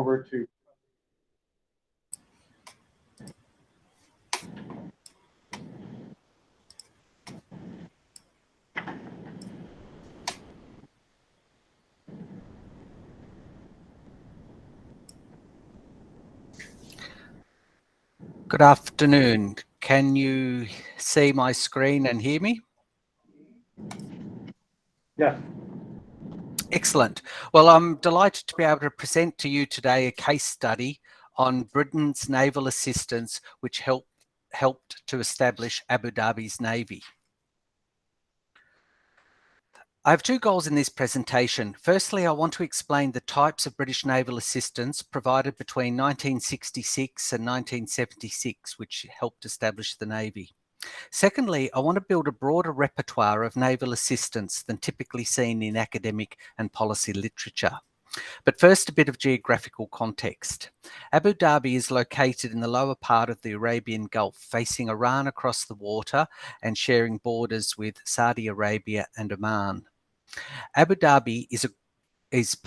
over to. Good afternoon. Can you see my screen and hear me? Yes. Excellent. Well, I'm delighted to be able to present to you today a case study on Britain's naval assistance, which helped to establish Abu Dhabi's Navy. I have two goals in this presentation. Firstly, I want to explain the types of British naval assistance provided between 1966 and 1976, which helped establish the Navy. Secondly, I want to build a broader repertoire of naval assistance than typically seen in academic and policy literature. But first, a bit of geographical context. Abu Dhabi is located in the lower part of the Arabian Gulf, facing Iran across the water and sharing borders with Saudi Arabia and Oman. Abu Dhabi is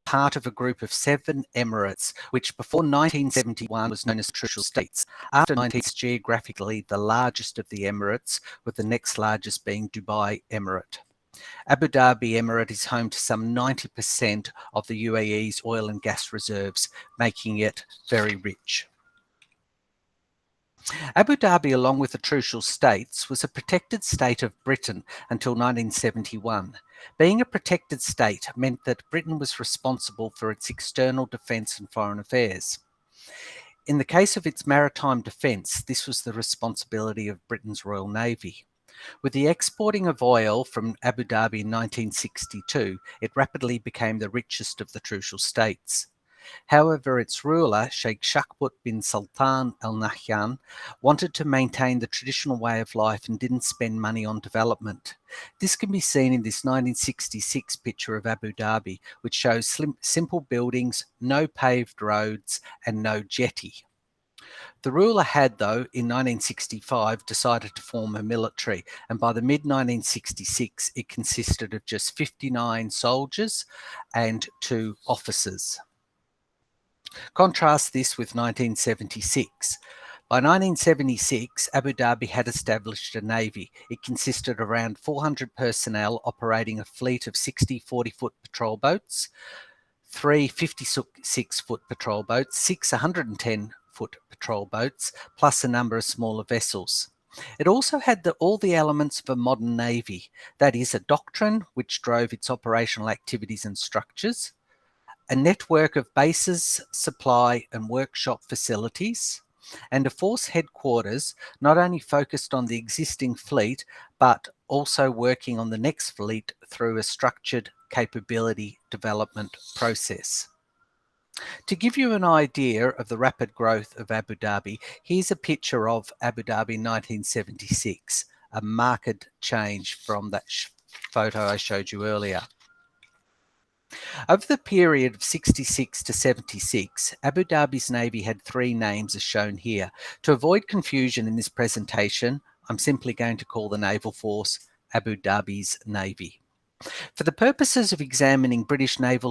part of a group of 7 emirates, which before 1971 was known as neutral states. After 1970, geographically the largest of the emirates, with the next largest being Dubai Emirate. Abu Dhabi Emirate is home to some 90% of the UAE's oil and gas reserves, making it very rich. Abu Dhabi, along with the Trucial States, was a protected state of Britain until 1971. Being a protected state meant that Britain was responsible for its external defence and foreign affairs. In the case of its maritime defence, this was the responsibility of Britain's Royal Navy. With the exporting of oil from Abu Dhabi in 1962, it rapidly became the richest of the Trucial States. However, its ruler, Sheikh Shakbut bin Sultan Al Nahyan, wanted to maintain the traditional way of life and didn't spend money on development. This can be seen in this 1966 picture of Abu Dhabi, which shows simple buildings, no paved roads, and no jetty. The ruler had, though, in 1965 decided to form a military, and by the mid-1966 it consisted of just 59 soldiers and 2 officers. Contrast this with 1976. By 1976, Abu Dhabi had established a navy. It consisted of around 400 personnel operating a fleet of 60 40-foot patrol boats, 3 56-foot patrol boats, 6 110-foot patrol boats, plus a number of smaller vessels. It also had all the elements of a modern navy, that is, a doctrine which drove its operational activities and structures, a network of bases, supply and workshop facilities, and a force headquarters not only focused on the existing fleet, but also working on the next fleet through a structured capability development process. To give you an idea of the rapid growth of Abu Dhabi, here's a picture of Abu Dhabi in 1976, a marked change from that photo I showed you earlier. Over the period of 66 to 76, Abu Dhabi's Navy had 3 names as shown here. To avoid confusion in this presentation, I'm simply going to call the naval force Abu Dhabi's Navy. For the purposes of examining British naval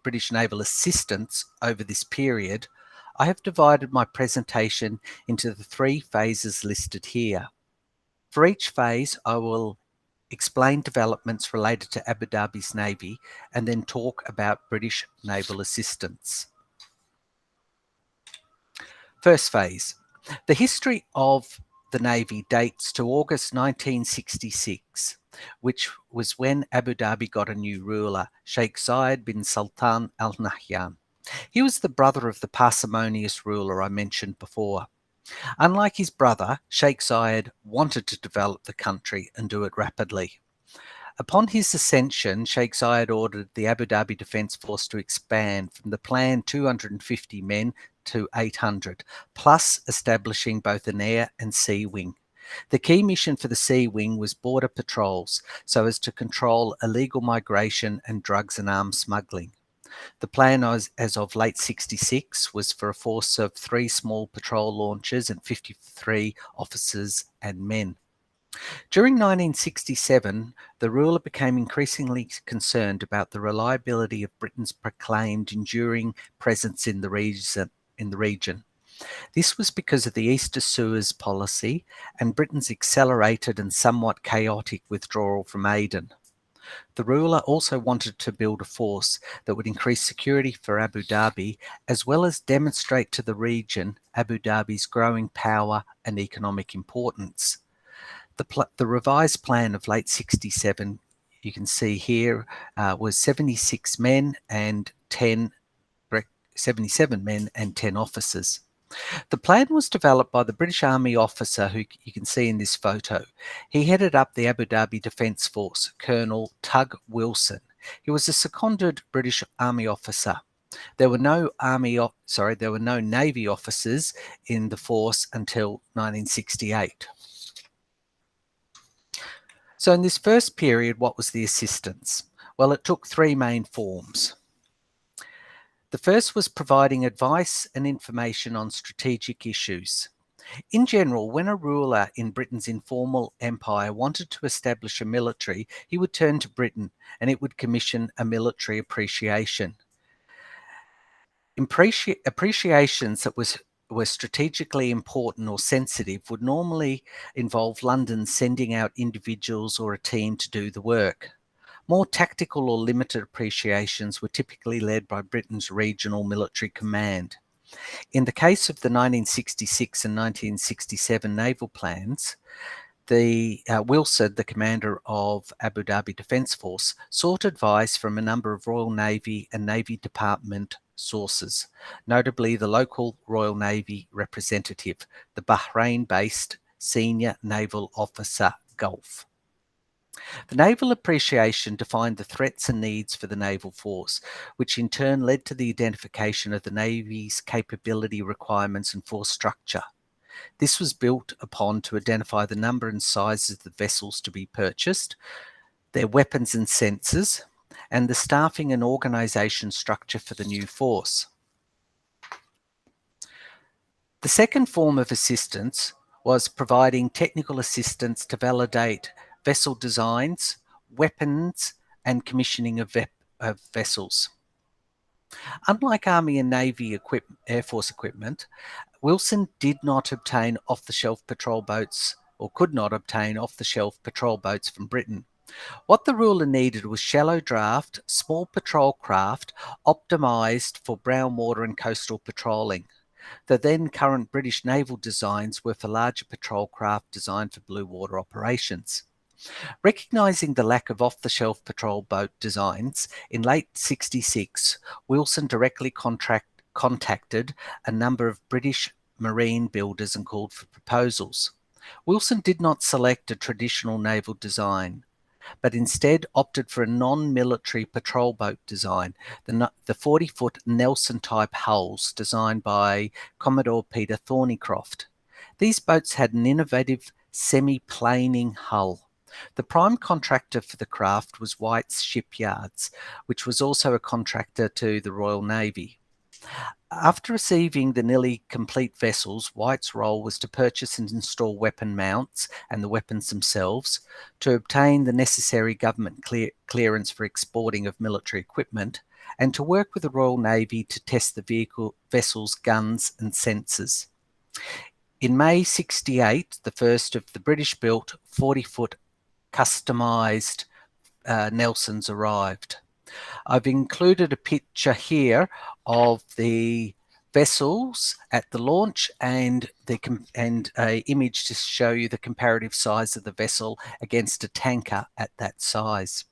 British naval assistance over this period, I have divided my presentation into the 3 phases listed here. For each phase, I will explain developments related to Abu Dhabi's Navy and then talk about British naval assistance. First phase. The history of the Navy dates to August 1966, which was when Abu Dhabi got a new ruler, Sheikh Zayed bin Sultan Al Nahyan. He was the brother of the parsimonious ruler I mentioned before. Unlike his brother, Sheikh Zayed wanted to develop the country and do it rapidly. Upon his ascension, Sheikh Zayed ordered the Abu Dhabi Defence Force to expand from the planned 250 men to 800, plus establishing both an air and sea wing. The key mission for the sea wing was border patrols, so as to control illegal migration and drugs and arms smuggling. The plan as of late 66 was for a force of 3 small patrol launchers and 53 officers and men. During 1967, the ruler became increasingly concerned about the reliability of Britain's proclaimed enduring presence in the region. This was because of the East to Suez policy and Britain's accelerated and somewhat chaotic withdrawal from Aden. The ruler also wanted to build a force that would increase security for Abu Dhabi, as well as demonstrate to the region Abu Dhabi's growing power and economic importance. The revised plan of late 67, you can see here, was 76 men and 77 men and 10 officers. The plan was developed by the British Army officer who you can see in this photo. He headed up the Abu Dhabi Defence Force, Colonel Tug Wilson. He was a seconded British Army officer. There were no Navy officers in the force until 1968. So in this first period, what was the assistance? Well, it took three main forms. The first was providing advice and information on strategic issues. In general, when a ruler in Britain's informal empire wanted to establish a military, he would turn to Britain and it would commission a military appreciation. Appreciations that were strategically important or sensitive would normally involve London sending out individuals or a team to do the work. More tactical or limited appreciations were typically led by Britain's regional military command. In the case of the 1966 and 1967 naval plans, Wilson, the commander of Abu Dhabi Defence Force, sought advice from a number of Royal Navy and Navy Department sources, notably the local Royal Navy representative, the Bahrain-based Senior Naval Officer Gulf. The naval appreciation defined the threats and needs for the naval force, which in turn led to the identification of the Navy's capability requirements and force structure. This was built upon to identify the number and sizes of the vessels to be purchased, their weapons and sensors, and the staffing and organisation structure for the new force. The second form of assistance was providing technical assistance to validate vessel designs, weapons, and commissioning of vessels. Unlike Army and Navy Air Force equipment, Wilson did not obtain off-the-shelf patrol boats or could not obtain off-the-shelf patrol boats from Britain. What the ruler needed was shallow draft, small patrol craft optimised for brown water and coastal patrolling. The then current British naval designs were for larger patrol craft designed for blue water operations. Recognising the lack of off-the-shelf patrol boat designs, in late 66, Wilson directly contacted a number of British marine builders and called for proposals. Wilson did not select a traditional naval design, but instead opted for a non-military patrol boat design, the 40-foot Nelson-type hulls designed by Commodore Peter Thornycroft. These boats had an innovative semi-planing hull. The prime contractor for the craft was White's Shipyards, which was also a contractor to the Royal Navy. After receiving the nearly complete vessels, White's role was to purchase and install weapon mounts and the weapons themselves, to obtain the necessary government clearance for exporting of military equipment, and to work with the Royal Navy to test the vessel's guns and sensors. In May 68, the first of the British-built 40-foot customised Nelsons arrived. I've included a picture here of the vessels at the launch and an image to show you the comparative size of the vessel against a tanker at that size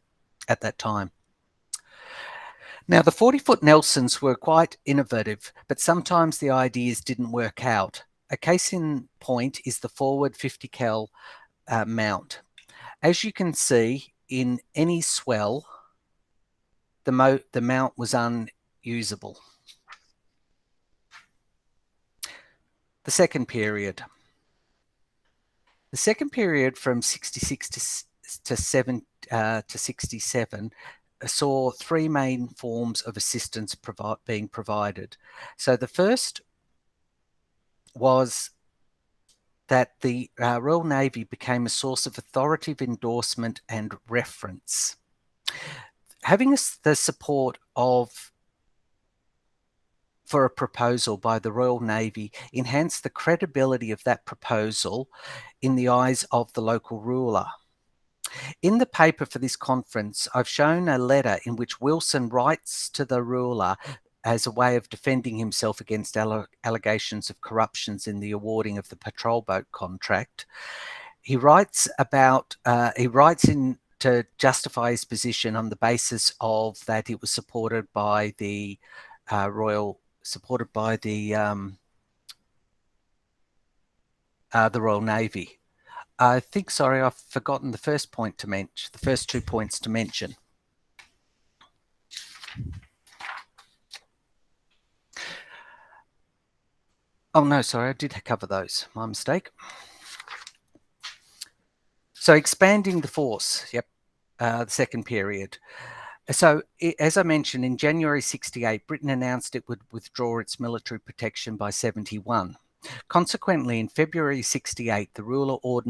at that time. Now, the 40-foot Nelsons were quite innovative, but sometimes the ideas didn't work out. A case in point is the forward 50 cal mount. As you can see, in any swell, the mount was unusable. The second period. The second period from 66 to 67 saw three main forms of assistance being provided. So the first was that the Royal Navy became a source of authoritative endorsement and reference. Having the support for a proposal by the Royal Navy enhanced the credibility of that proposal in the eyes of the local ruler. In the paper for this conference, I've shown a letter in which Wilson writes to the ruler as a way of defending himself against allegations of corruptions in the awarding of the patrol boat contract. He writes in to justify his position on the basis of that it was supported by the Royal Navy. I think, sorry, I've forgotten the first point to mention, the first 2 points to mention. Oh, no, sorry, I did cover those. My mistake. So expanding the force, yep, the second period. So, as I mentioned, in January 68, Britain announced it would withdraw its military protection by 71. Consequently, in February 68, the ruler ordered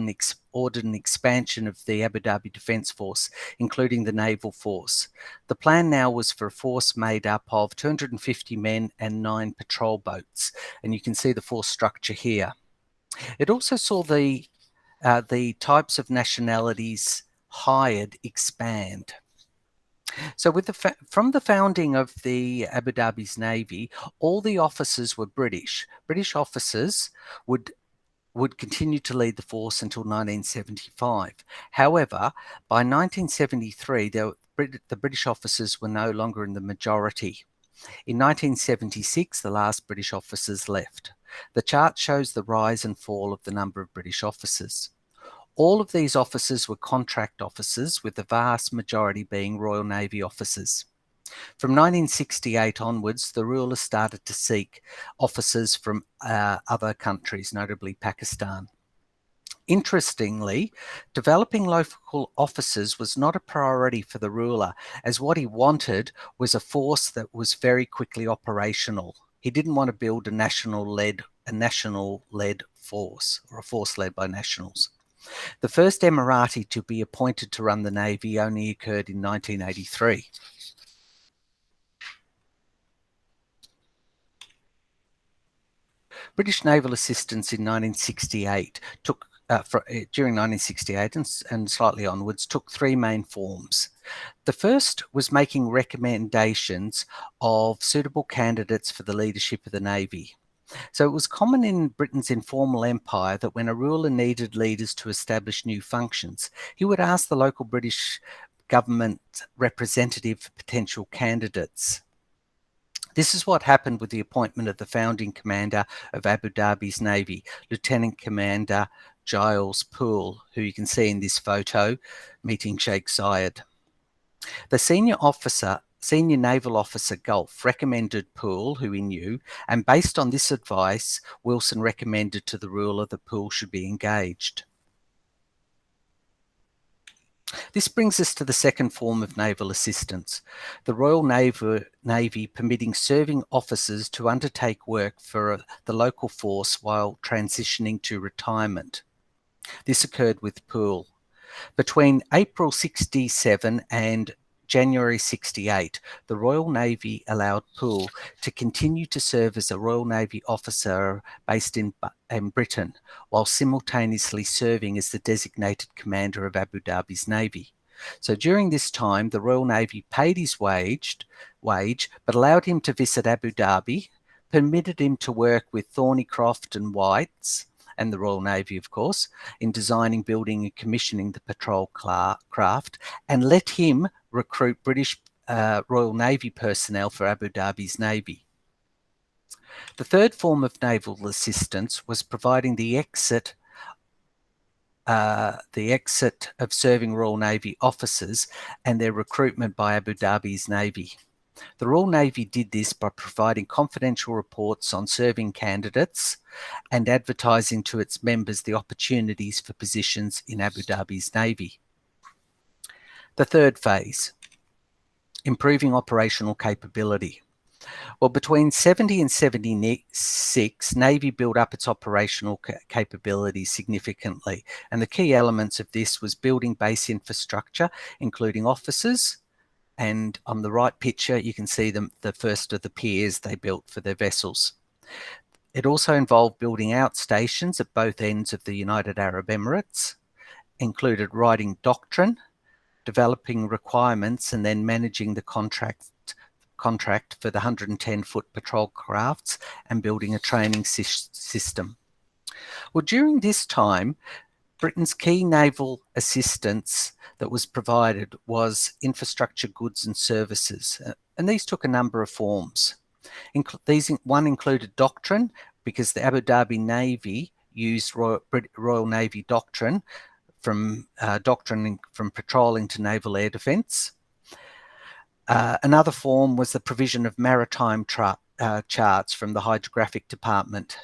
an expansion of the Abu Dhabi Defence Force, including the naval force. The plan now was for a force made up of 250 men and 9 patrol boats, and you can see the force structure here. It also saw the types of nationalities hired expand. So from the founding of the Abu Dhabi's Navy, all the officers were British. British officers would continue to lead the force until 1975. However, by 1973, the British officers were no longer in the majority. In 1976, the last British officers left. The chart shows the rise and fall of the number of British officers. All of these officers were contract officers, with the vast majority being Royal Navy officers. From 1968 onwards, the ruler started to seek officers from other countries, notably Pakistan. Interestingly, developing local officers was not a priority for the ruler, as what he wanted was a force that was very quickly operational. He didn't want to build a national-led force, or a force led by nationals. The first Emirati to be appointed to run the Navy only occurred in 1983. British naval assistance in 1968 during 1968 and slightly onwards, took 3 main forms. The first was making recommendations of suitable candidates for the leadership of the Navy. So it was common in Britain's informal empire that when a ruler needed leaders to establish new functions, he would ask the local British government representative for potential candidates. This is what happened with the appointment of the founding commander of Abu Dhabi's Navy, Lieutenant Commander Giles Poole, who you can see in this photo, meeting Sheikh Zayed. The senior naval officer Gulf recommended Poole, who he knew, and based on this advice, Wilson recommended to the ruler that Poole should be engaged. This brings us to the second form of naval assistance, the Royal Navy permitting serving officers to undertake work for the local force while transitioning to retirement. This occurred with Poole. Between April 67 and January 68, the Royal Navy allowed Poole to continue to serve as a Royal Navy officer based in Britain, while simultaneously serving as the designated commander of Abu Dhabi's Navy. So during this time, the Royal Navy paid his wage, but allowed him to visit Abu Dhabi, permitted him to work with Thornycroft and Whites, and the Royal Navy, of course, in designing, building and commissioning the patrol craft, and let him recruit British Royal Navy personnel for Abu Dhabi's Navy. The third form of naval assistance was providing the exit of serving Royal Navy officers and their recruitment by Abu Dhabi's Navy. The Royal Navy did this by providing confidential reports on serving candidates and advertising to its members the opportunities for positions in Abu Dhabi's Navy. The third phase, improving operational capability. Well, between 70 and 76, Navy built up its operational capabilities significantly, and the key elements of this was building base infrastructure, including offices, and on the right picture, you can see the first of the piers they built for their vessels. It also involved building outstations at both ends of the United Arab Emirates, included writing doctrine, developing requirements, and then managing the contract for the 110-foot patrol crafts and building a training system. Well, during this time, Britain's key naval assistance that was provided was infrastructure, goods and services, and these took a number of forms. One included doctrine, because the Abu Dhabi Navy used Royal Navy doctrine from patrolling to naval air defence. Another form was the provision of maritime charts from the Hydrographic Department.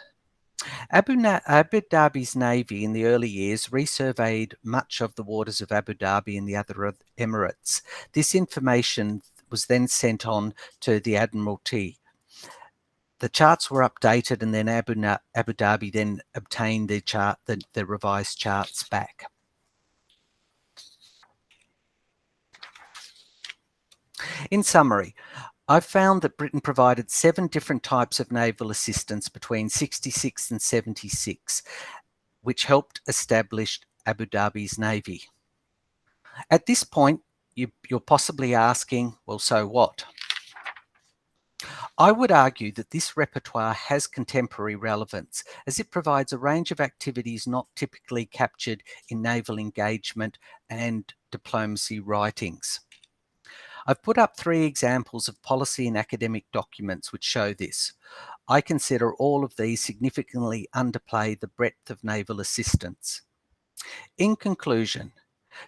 Abu Dhabi's Navy in the early years resurveyed much of the waters of Abu Dhabi and the other Emirates. This information was then sent on to the Admiralty. The charts were updated, and then Abu Dhabi then obtained the revised charts back. In summary, I've found that Britain provided 7 different types of naval assistance between 66 and 76, which helped establish Abu Dhabi's Navy. At this point, you're possibly asking, well, so what? I would argue that this repertoire has contemporary relevance, as it provides a range of activities not typically captured in naval engagement and diplomacy writings. I've put up 3 examples of policy and academic documents which show this. I consider all of these significantly underplay the breadth of naval assistance. In conclusion,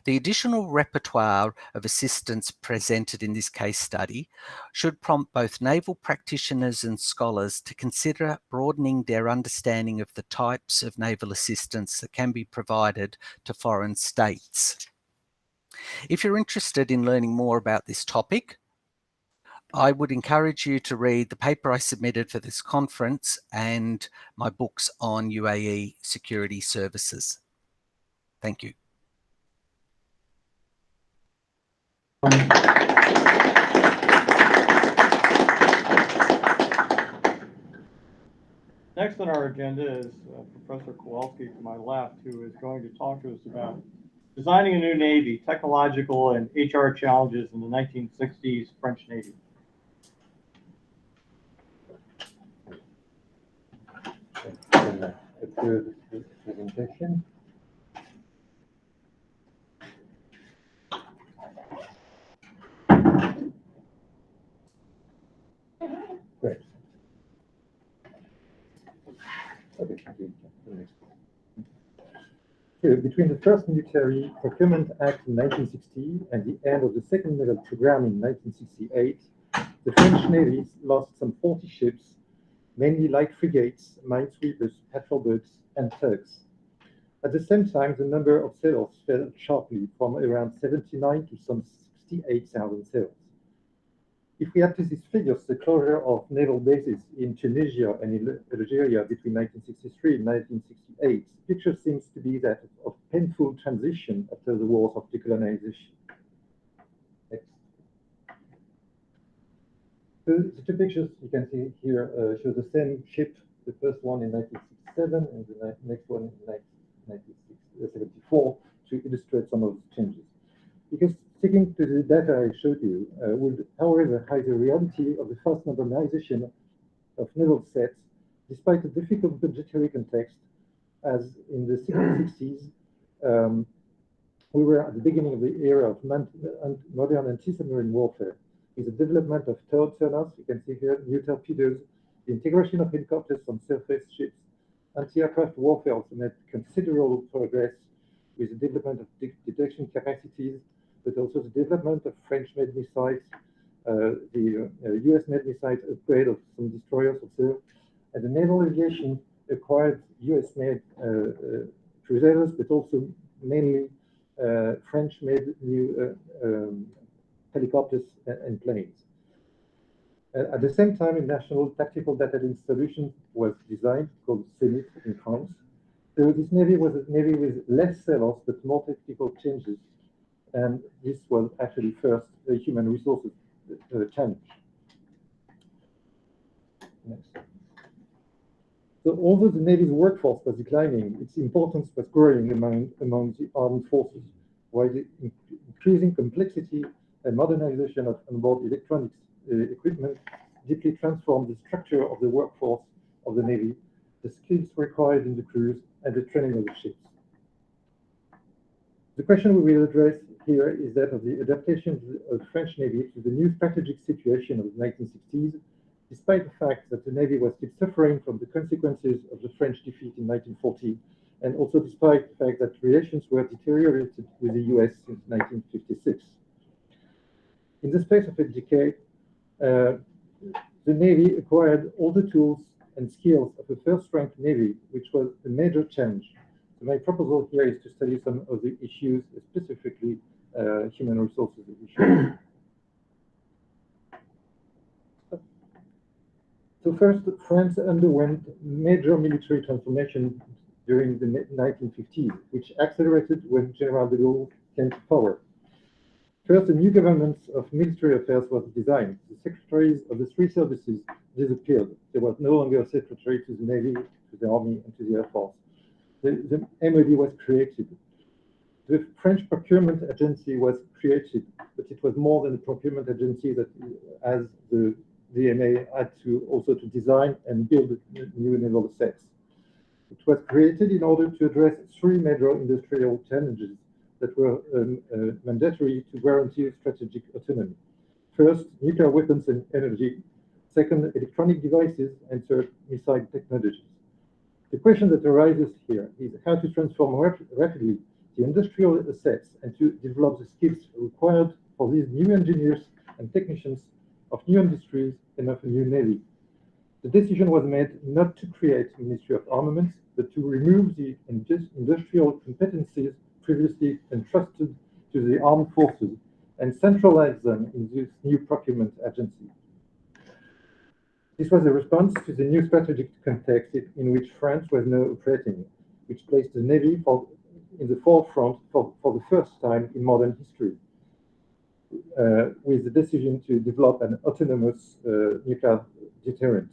the additional repertoire of assistance presented in this case study should prompt both naval practitioners and scholars to consider broadening their understanding of the types of naval assistance that can be provided to foreign states. If you're interested in learning more about this topic, I would encourage you to read the paper I submitted for this conference and my books on UAE security services. Thank you. Next on our agenda is Professor Kowalski to my left, who is going to talk to us about designing a new Navy, technological and HR challenges in the 1960s French Navy. Approve the presentation. Great. Okay, so between the first Military Procurement Act in 1960 and the end of the second naval program in 1968, the French Navy lost some 40 ships, mainly light frigates, minesweepers, patrol boats, and tugs. At the same time, the number of sailors fell sharply from around 79 to some 68,000 sailors. If we add to these figures the closure of naval bases in Tunisia and in Algeria between 1963 and 1968, the picture seems to be that of painful transition after the wars of decolonization. Next. So the 2 pictures you can see here show the same ship, the first one in 1967 and the next one in 1974, to illustrate some of the changes. Because sticking to the data I showed you would, however, hide the reality of the fast modernization of naval sets, despite a difficult budgetary context, as in the 60s, we were at the beginning of the era of modern anti-submarine warfare, with the development of turret sonar, you can see here, new torpedoes, the integration of helicopters on surface ships. Anti-aircraft warfare also made considerable progress with the development of detection capacities, but also the development of French-made missiles, the US-made missile upgrade of some destroyers also, and the naval aviation acquired US-made cruisers, but also mainly French-made new helicopters and planes. At the same time, a national tactical data link solution was designed, called CENIT in France. So this navy was a navy with less sailors, but more technical changes. And this was actually first a human resources challenge. Next. So although the Navy's workforce was declining, its importance was growing among the armed forces, while the increasing complexity and modernization of onboard electronics equipment deeply transformed the structure of the workforce of the Navy, the skills required in the crews, and the training of the ships. The question we will address here is that of the adaptation of the French Navy to the new strategic situation of the 1960s, despite the fact that the Navy was still suffering from the consequences of the French defeat in 1940, and also despite the fact that relations were deteriorated with the US since 1956. In the space of a decade, the Navy acquired all the tools and skills of a first-rank Navy, which was a major challenge. So my proposal here is to study some of the issues, specifically human resources issues. So first, France underwent major military transformation during the 1950s, which accelerated when General de Gaulle came to power. First, a new government of military affairs was designed. The secretaries of the three services disappeared. There was no longer a secretary to the Navy, to the Army, and to the Air Force. The MOD was created. The French procurement agency was created, but it was more than a procurement agency that, as the DMA had to also to design and build new naval assets. It was created in order to address three major industrial challenges that were mandatory to guarantee strategic autonomy. First, nuclear weapons and energy. Second, electronic devices. And third, missile technologies. The question that arises here is how to transform rapidly the industrial assets and to develop the skills required for these new engineers and technicians of new industries and of a new Navy. The decision was made not to create a Ministry of Armaments, but to remove the industrial competencies previously entrusted to the armed forces and centralize them in this new procurement agency. This was a response to the new strategic context in which France was now operating, which placed the Navy in the forefront for the first time in modern history, with the decision to develop an autonomous nuclear deterrent.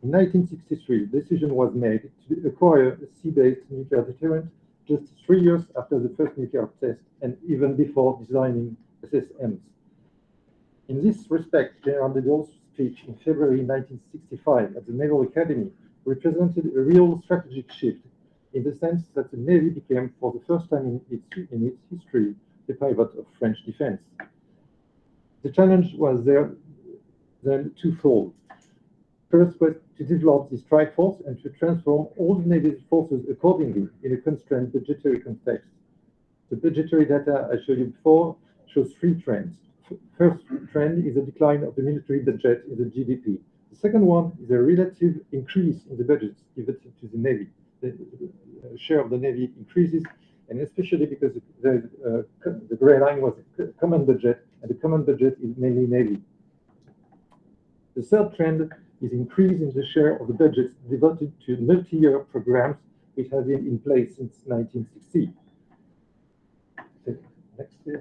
In 1963, the decision was made to acquire a sea-based nuclear deterrent just 3 years after the first nuclear test and even before designing SSMs. In this respect, General de Gaulle's speech in February 1965 at the Naval Academy represented a real strategic shift in the sense that the Navy became, for the first time in its history, the pivot of French defense. The challenge was then twofold. First was to develop the strike force and to transform all the Navy's forces accordingly in a constrained budgetary context. The budgetary data I showed you before shows three trends. First trend is a decline of the military budget in the GDP. The second one is a relative increase in the budgets given to the Navy. The share of the Navy increases, and especially because the gray line was a common budget, and the common budget is mainly Navy. The third trend is increase in the share of the budgets devoted to multi-year programs which have been in place since 1960. Next, please.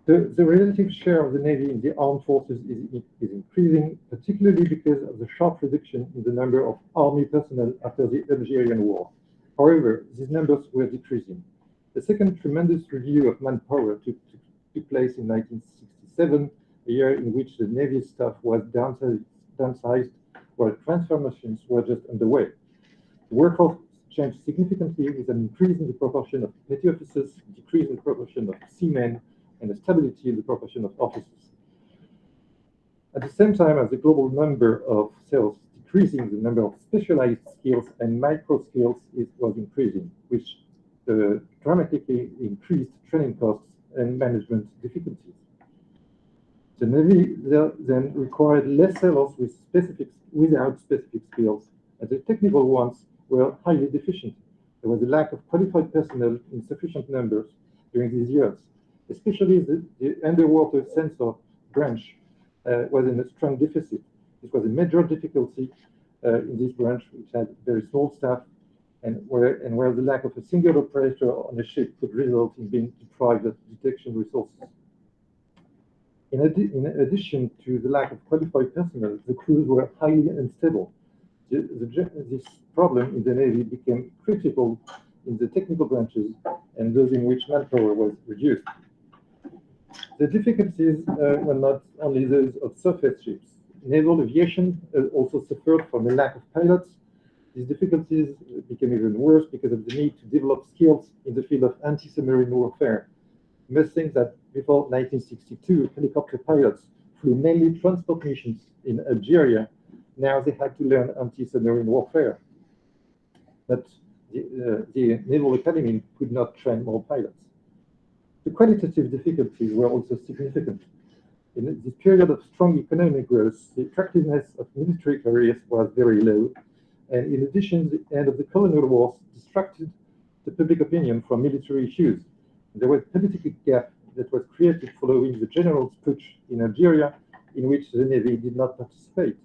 The relative share of the Navy in the armed forces is increasing, particularly because of the sharp reduction in the number of army personnel after the Algerian War. However, these numbers were decreasing. The second tremendous review of manpower took place in 1967, a year in which the Navy staff was downsized while transformations were just underway. The workforce changed significantly with an increase in the proportion of petty officers, decrease in the proportion of seamen, and a stability in the proportion of officers. At the same time as the global number of sales decreasing, the number of specialized skills and micro skills was increasing, which dramatically increased training costs and management difficulties. The Navy then required less sailors without specific skills, and the technical ones were highly deficient. There was a lack of qualified personnel in sufficient numbers during these years. Especially the underwater sensor branch was in a strong deficit. This was a major difficulty in this branch, which had very small staff, and where the lack of a single operator on a ship could result in being deprived of detection resources. In addition to the lack of qualified personnel, the crews were highly unstable. This problem in the Navy became critical in the technical branches and those in which manpower was reduced. The difficulties were not only those of surface ships. Naval aviation also suffered from a lack of pilots. These difficulties became even worse because of the need to develop skills in the field of anti-submarine warfare. You must think that before 1962, helicopter pilots flew mainly transport missions in Algeria. Now they had to learn anti-submarine warfare. But the Naval Academy could not train more pilots. The qualitative difficulties were also significant. In this period of strong economic growth, the attractiveness of military careers was very low, and in addition, the end of the colonial wars distracted the public opinion from military issues. There was a political gap that was created following the general's putsch in Algeria, in which the Navy did not participate.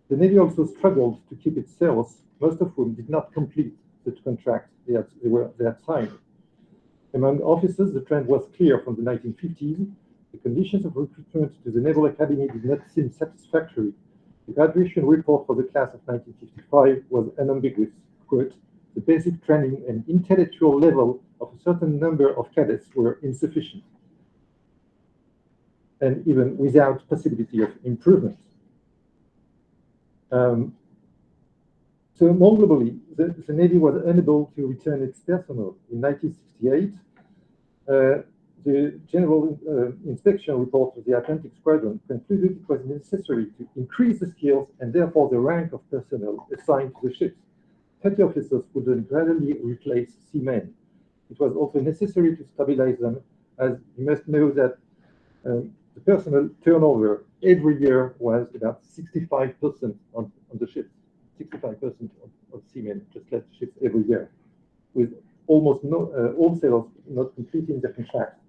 The Navy also struggled to keep its sailors, most of whom did not complete the contract they had signed. Among officers, the trend was clear from the 1950s. The conditions of recruitment to the Naval Academy did not seem satisfactory. The graduation report for the class of 1955 was unambiguous. Quote, the basic training and intellectual level of a certain number of cadets were insufficient, and even without possibility of improvement. So more globally, the Navy was unable to return its personnel. In 1968, the General Inspection Report of the Atlantic Squadron concluded it was necessary to increase the skills and therefore the rank of personnel assigned to the ships. Petty officers would then gradually replace seamen. It was also necessary to stabilize them, as you must know that the personnel turnover every year was about 65% on the ships. 65% of seamen just left ships every year, with almost all sailors not completing their contract.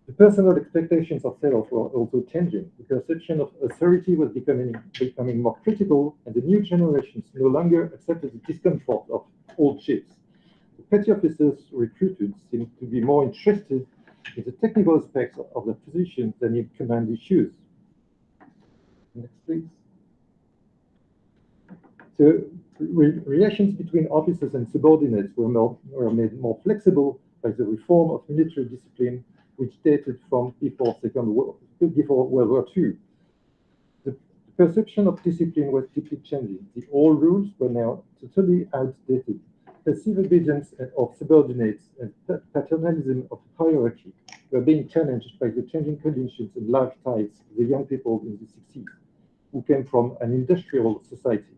The personal expectations of sailors were also changing. The perception of authority was becoming more critical, and the new generations no longer accepted the discomfort of old ships. The petty officers recruited seemed to be more interested in the technical aspects of the position than in command issues. Next, please. So relations between officers and subordinates were made more flexible by the reform of military discipline, which dated from before World War II. The perception of discipline was deeply changing. The old rules were now totally outdated. Passive obedience of subordinates and paternalism of hierarchy were being challenged by the changing conditions and lifestyles of the young people in the 60s, who came from an industrial society.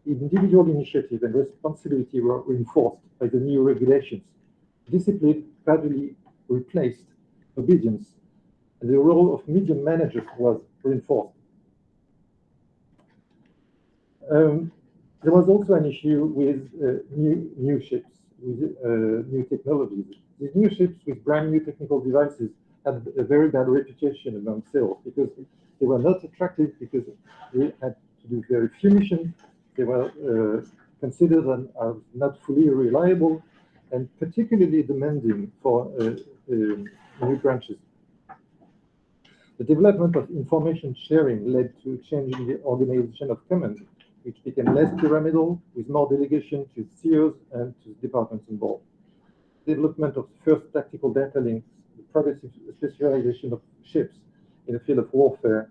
Individual initiative and responsibility were reinforced by the new regulations. Discipline gradually replaced obedience, and the role of medium managers was reinforced. There was also an issue with new ships, with new technologies. These new ships with brand new technical devices had a very bad reputation among sailors because they were not attractive, because they had to do very few missions. They were considered as not fully reliable and particularly demanding for new branches. The development of information sharing led to a change in the organization of command, which became less pyramidal, with more delegation to CEOs and to departments involved. Development of the first tactical data links, the progressive specialization of ships in the field of warfare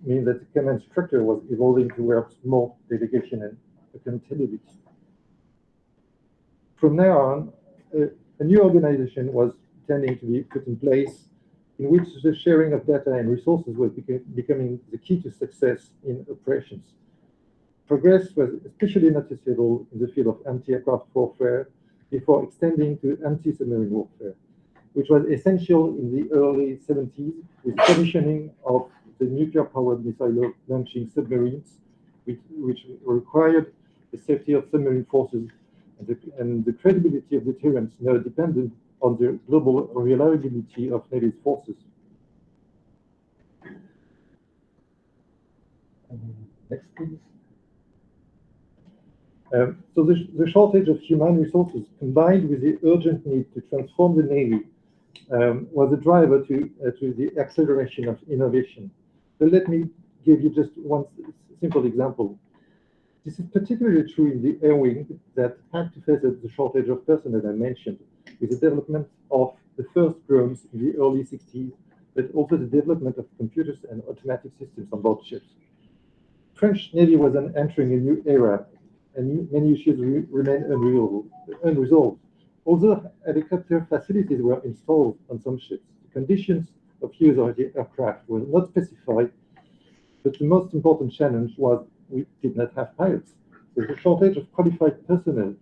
means that the command structure was evolving towards more delegation and accountability. From now on, a new organization was tending to be put in place, in which the sharing of data and resources was becoming the key to success in operations. Progress was especially noticeable in the field of anti-aircraft warfare before extending to anti-submarine warfare, which was essential in the early 70s with the commissioning of the nuclear-powered missile launching submarines, which required the safety of submarine forces and the credibility of deterrence now depended on the global reliability of Navy's forces. Next, please. So the shortage of human resources combined with the urgent need to transform the Navy was a driver to the acceleration of innovation. So let me give you just one simple example. This is particularly true in the air wing that had to face the shortage of personnel I mentioned, with the development of the first drones in the early 60s, but also the development of computers and automatic systems on board ships. French Navy was then entering a new era, and many issues remain unresolved. Although helicopter facilities were installed on some ships, the conditions of use of the aircraft were not specified, but the most important challenge was we did not have pilots. So the shortage of qualified personnel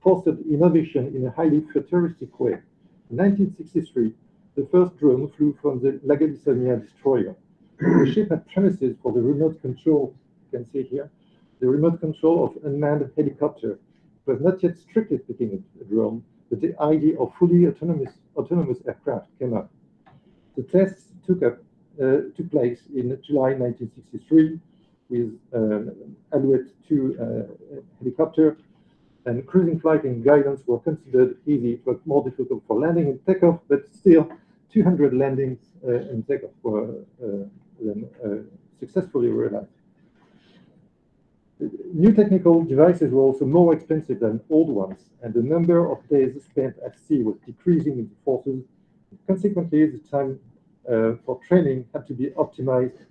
fostered innovation in a highly futuristic way. In 1963, the first drone flew from the La Galissonière destroyer. The ship had premises for the remote control, you can see here, the remote control of unmanned helicopter. It was not yet strictly speaking a drone, but the idea of fully autonomous aircraft came up. The tests took place in July 1963 with Alouette 2 helicopter, and cruising flight and guidance were considered easy. It was more difficult for landing and takeoff, but still 200 landings and takeoff were successfully realized. New technical devices were also more expensive than old ones, and the number of days spent at sea was decreasing in the forces. Consequently, the time for training had to be optimized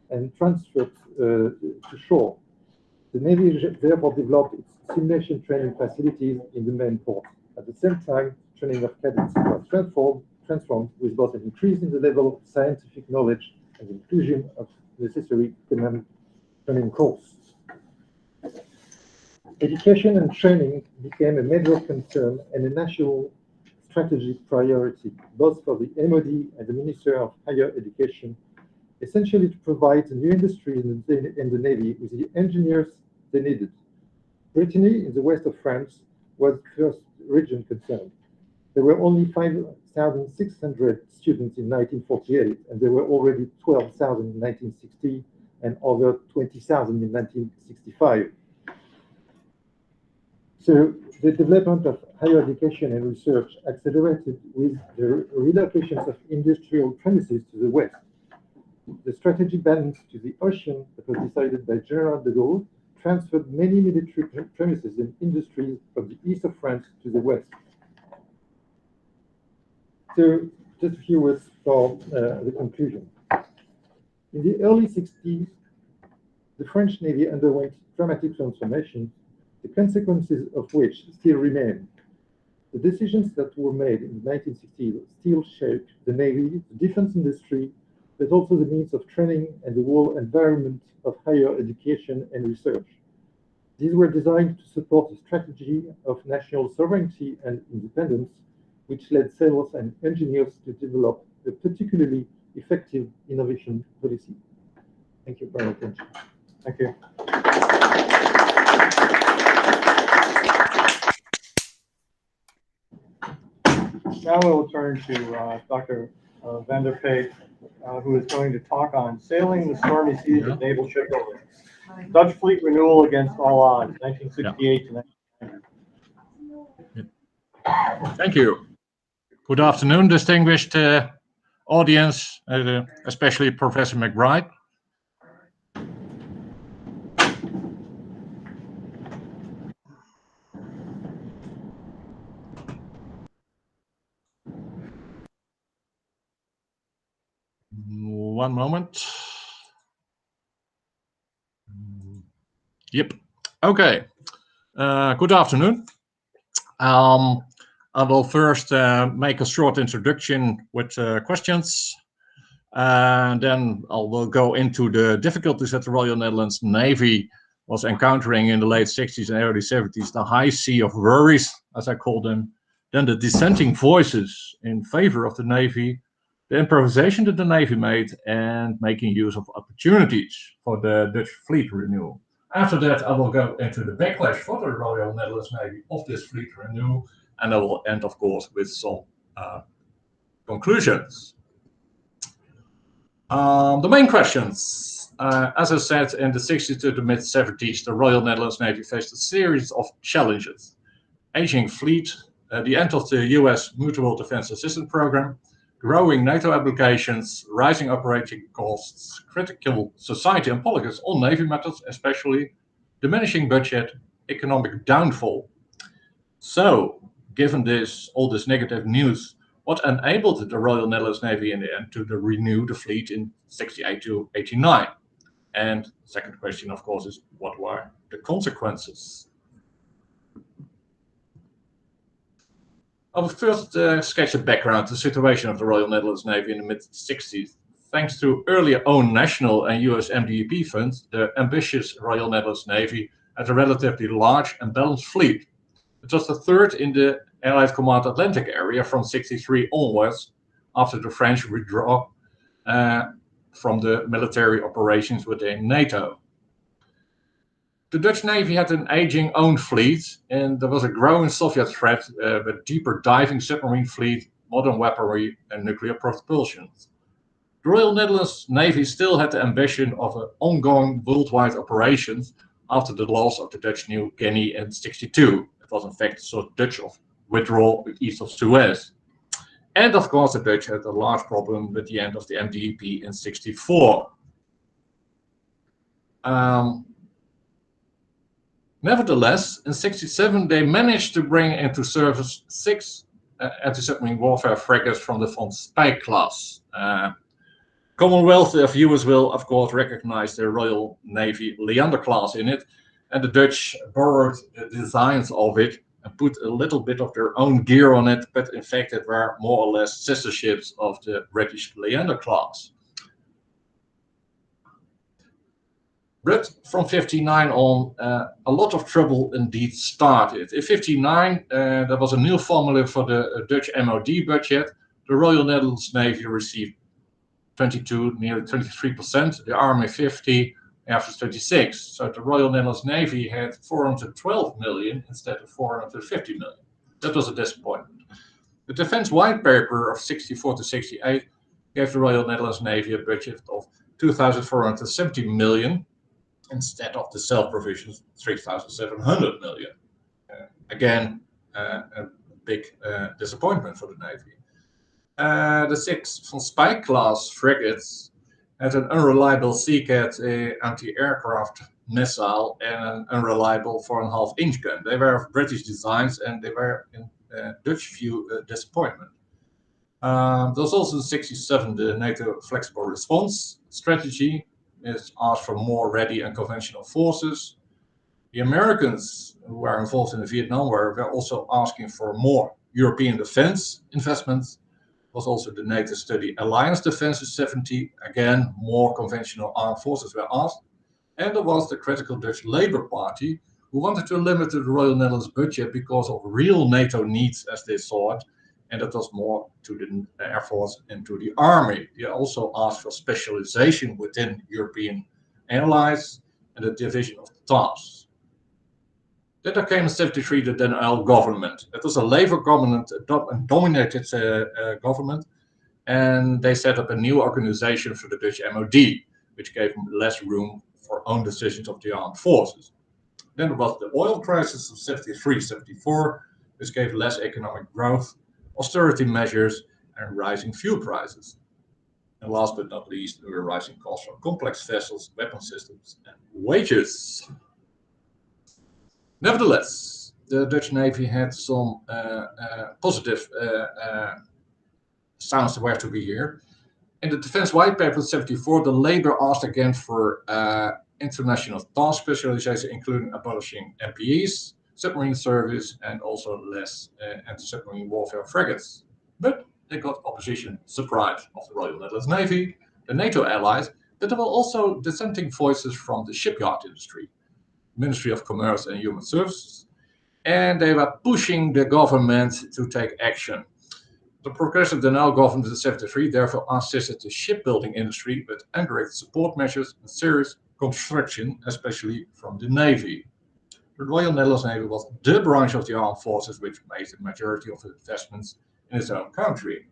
and transferred to shore. The Navy therefore developed its simulation training facilities in the main port. At the same time, training of cadets was transformed with both an increase in the level of scientific knowledge and the inclusion of necessary command training courses. Education and training became a major concern and a national strategic priority, both for the MOD and the Minister of Higher Education, essentially to provide the new industry in the Navy with the engineers they needed. Brittany, in the west of France, was the first region concerned. There were only 5,600 students in 1948, and there were already 12,000 in 1960 and over 20,000 in 1965. So the development of higher education and research accelerated with the relocations of industrial premises to the west. The strategy balance to the ocean that was decided by General de Gaulle transferred many military premises and industries from the east of France to the west. So just a few words for the conclusion. In the early 60s, the French Navy underwent dramatic transformation, the consequences of which still remain. The decisions that were made in the 1960s still shaped the Navy, the defense industry, but also the means of training and the whole environment of higher education and research. These were designed to support the strategy of national sovereignty and independence, which led sailors and engineers to develop a particularly effective innovation policy. Thank you for your attention. Thank you. Now we'll turn to Dr. Van der Peet, who is going to talk on sailing the stormy seas of naval shipbuilding. Dutch fleet renewal against all odds, 1968 to 1990. Thank you. Good afternoon, distinguished audience, especially Professor McBride. One moment. Yep. Okay. Good afternoon. I will first make a short introduction with questions, and then I will go into the difficulties that the Royal Netherlands Navy was encountering in the late 60s and early 70s, the high sea of worries, as I call them, then the dissenting voices in favor of the Navy, the improvisation that the Navy made, and making use of opportunities for the Dutch fleet renewal. After that, I will go into the backlash for the Royal Netherlands Navy of this fleet renewal, and I will end, of course, with some conclusions. The main questions. As I said, in the 60s to the mid-70s, the Royal Netherlands Navy faced a series of challenges. Aging fleet, the end of the US Mutual Defense Assistance Program, growing NATO obligations, rising operating costs, critical society and politics on Navy matters, especially diminishing budget, economic downfall. So, given all this negative news, what enabled the Royal Netherlands Navy in the end to renew the fleet in 68 to 89? And the second question, of course, is what were the consequences? I will first sketch a background to the situation of the Royal Netherlands Navy in the mid-60s. Thanks to earlier own national and US MDEP funds, the ambitious Royal Netherlands Navy had a relatively large and balanced fleet. It was the third in the Allied Command Atlantic area from 63 onwards, after the French withdrew from the military operations within NATO. The Dutch Navy had an aging owned fleet, and there was a growing Soviet threat with deeper diving submarine fleet, modern weaponry, and nuclear propulsion. The Royal Netherlands Navy still had the ambition of ongoing worldwide operations after the loss of the Dutch New Guinea in 62. It was in fact a sort of Dutch withdrawal east of Suez. And of course the Dutch had a large problem with the end of the MDEP in 64. Nevertheless, in 67 they managed to bring into service 6 anti-submarine warfare frigates from the Van Speyk class. Commonwealth viewers will of course recognize the Royal Navy Leander class in it, and the Dutch borrowed the designs of it and put a little bit of their own gear on it, but in fact it were more or less sister ships of the British Leander class. But from 59 on, a lot of trouble indeed started. In 59, there was a new formula for the Dutch MOD budget. The Royal Netherlands Navy received 22, nearly 23%, the Army 50, after 26. So the Royal Netherlands Navy had 412 million instead of 450 million. That was a disappointment. The Defense White Paper of 64 to 68 gave the Royal Netherlands Navy a budget of 2,470 million instead of the self-provisions 3,700 million. Again, a big disappointment for the Navy. The 6 Van Speyk class frigates had an unreliable Seacat anti-aircraft missile and an unreliable 4.5-inch gun. They were of British designs and they were in Dutch view a disappointment. There was also in 67 the NATO flexible response strategy. Is asked for more ready and conventional forces. The Americans who were involved in the Vietnam War were also asking for more European defense investments. Was also the NATO study Alliance Defense in 70. Again, more conventional armed forces were asked. And there was the critical Dutch Labour Party who wanted to limit the Royal Netherlands budget because of real NATO needs as they saw it. And that was more to the Air Force and to the Army. They also asked for specialization within European allies and the division of tasks. Then there came in 73 the Naval government. It was a Labour government, a dominated government, and they set up a new organization for the Dutch MOD, which gave less room for own decisions of the armed forces. Then there was the oil crisis of 73, 74, which gave less economic growth, austerity measures, and rising fuel prices. And last but not least, there were rising costs for complex vessels, weapon systems, and wages. Nevertheless, the Dutch Navy had some positive sounds that were to be here. In the Defense White Paper 74, the Labour asked again for international task specialization, including abolishing MPEs, submarine service, and also less anti-submarine warfare frigates. But they got opposition surprise of the Royal Netherlands Navy, the NATO allies, but there were also dissenting voices from the shipyard industry, Ministry of Commerce and Human Services, and they were pushing the government to take action. The progressive Naval government in 73 therefore assisted the shipbuilding industry with indirect support measures and serious construction, especially from the Navy. The Royal Netherlands Navy was the branch of the armed forces which made the majority of the investments in its own country.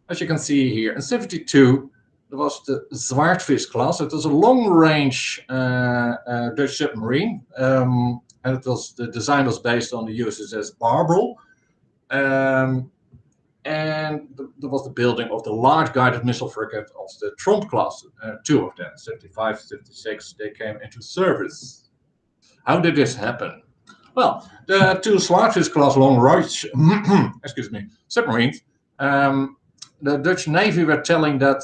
As you can see here, in 72, there was the Zwaardvis class. It was a long-range Dutch submarine, and the design was based on the USS Barbel. And there was the building of the large guided missile frigate of the Tromp class, two of them, 75, 76, they came into service. How did this happen? Well, the two Zwaardvis class long-range submarines, the Dutch Navy were telling that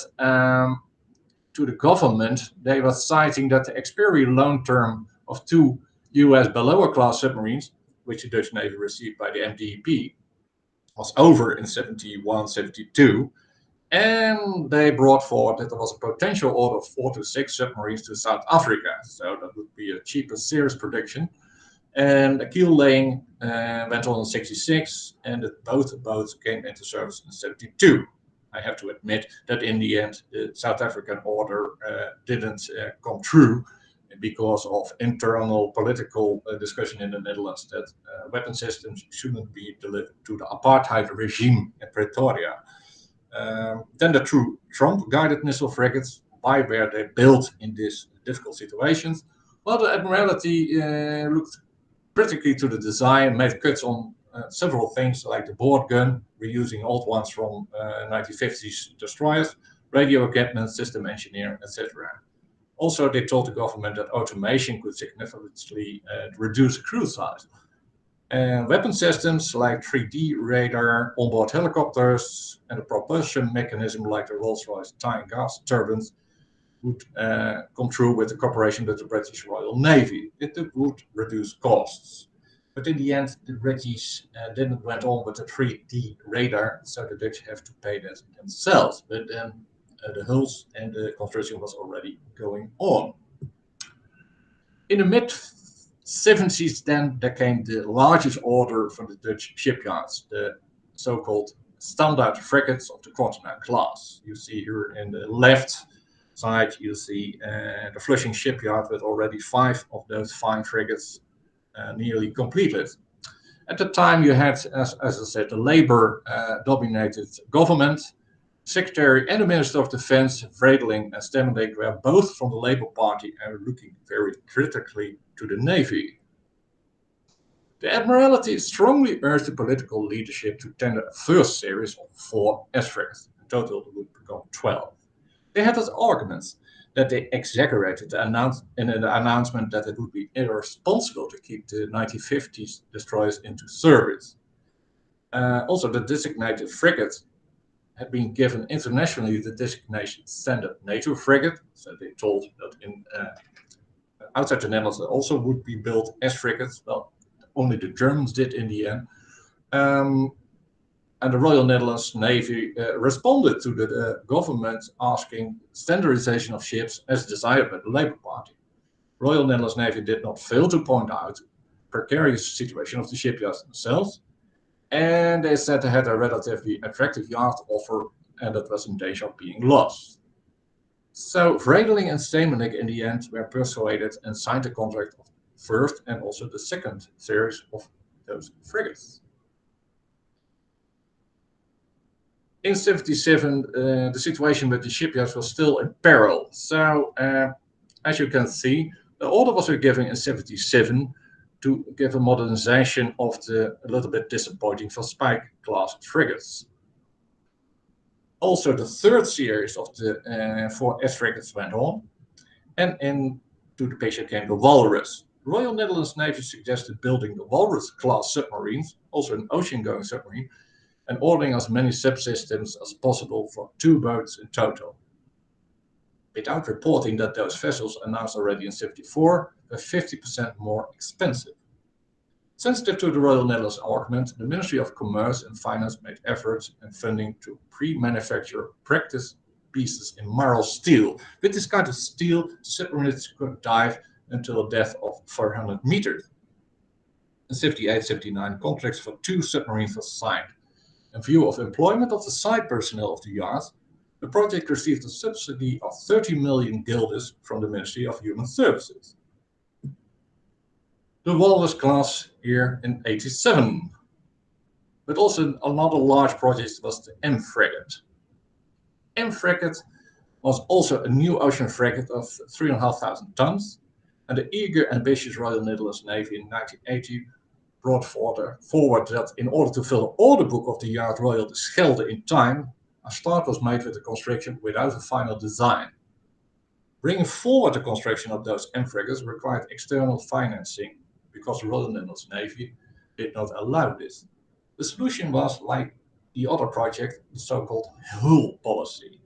to the government, they were citing that the expiry loan term of two US Balboa class submarines, which the Dutch Navy received by the MDEP, was over in 71, 72, and they brought forward that there was a potential order of 4 to 6 submarines to South Africa. So that would be a cheaper series production. And the keel laying went on in 66, and both boats came into service in 72. I have to admit that in the end, the South African order didn't come true, because of internal political discussion in the Netherlands that weapon systems shouldn't be delivered to the apartheid regime in Pretoria. Then the two Tromp guided missile frigates, why were they built in these difficult situations? Well, the Admiralty looked critically to the design, made cuts on several things like the board gun, reusing old ones from 1950s destroyers, radio equipment, system engineer, etc. Also, they told the government that automation could significantly reduce crew size. And weapon systems like 3D radar, onboard helicopters, and a propulsion mechanism like the Rolls-Royce tying gas turbines would come through with the cooperation with the British Royal Navy. It would reduce costs. But in the end, the British didn't went on with the 3D radar, so the Dutch have to pay that themselves. But then the hulls and the construction was already going on. In the mid-70s, then there came the largest order from the Dutch shipyards, the so-called standard frigates of the Kortenaar class. You see here in the left side, you see the Flushing shipyard with already 5 of those fine frigates nearly completed. At the time, you had, as I said, the Labour-dominated government. Secretary and the Minister of Defense, Vredeling and Stemmenbeek, were both from the Labour Party and were looking very critically to the Navy. The Admiralty strongly urged the political leadership to tender a first series of 4 S-frigates. In total, it would become 12. They had as arguments that they exaggerated in the announcement that it would be irresponsible to keep the 1950s destroyers into service. Also, the designated frigates had been given internationally the designation standard NATO frigate, so they told that in outside the Netherlands there also would be built as frigates. Well, only the Germans did in the end. And the Royal Netherlands Navy responded to the government asking standardization of ships as desired by the Labour Party. Royal Netherlands Navy did not fail to point out the precarious situation of the shipyards themselves, and they said they had a relatively attractive yard offer and that was in danger of being lost. So Vredeling and Stemmenbeek in the end were persuaded and signed a contract of first and also the second series of those frigates. In 77, the situation with the shipyards was still in peril. So, as you can see, the order was given in 77 to give a modernization of the a little bit disappointing Van Spijk class frigates. Also, the third series of the 4 S frigates went on, and into the picture came the Walrus. Royal Netherlands Navy suggested building the Walrus-Class Submarines, also an ocean-going submarine, and ordering as many subsystems as possible for 2 boats in total, without reporting that those vessels announced already in 74 were 50% more expensive. Sensitive to the Royal Netherlands argument, the Ministry of Commerce and Finance made efforts and funding to pre-manufacture practice pieces in marl steel. With this kind of steel, submarines could dive until a depth of 400 meters. In 78-79, contracts for 2 submarines were signed. In view of employment of the site personnel of the yards, the project received a subsidy of 30 million guilders from the Ministry of Human Services. The Walrus class here in 87. But also another large project was the M frigate. M frigate was also a new ocean frigate of 3,500 tons, and the eager, ambitious Royal Netherlands Navy in 1980 brought forward that in order to fill the order book of the Yard Royal de Schelde in time, a start was made with the construction without a final design. Bringing forward the construction of those M frigates required external financing because the Royal Netherlands Navy did not allow this. The solution was, like the other project, the so-called hull policy.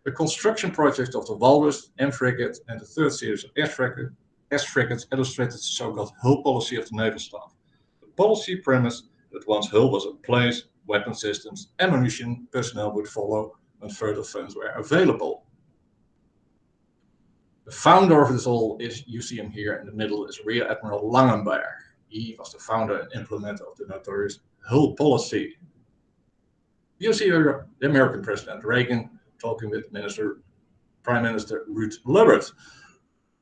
The construction project of the Walrus, M frigate, and the third series of S frigates illustrated the so-called hull policy of the naval staff. The policy premised that once hull was in place, weapon systems, ammunition, personnel would follow when further funds were available. The founder of this all is, you see him here in the middle, is Rear Admiral Langenberg. He was the founder and implementer of the notorious hull policy. You see here the American President Reagan talking with Prime Minister Ruud Lubbert.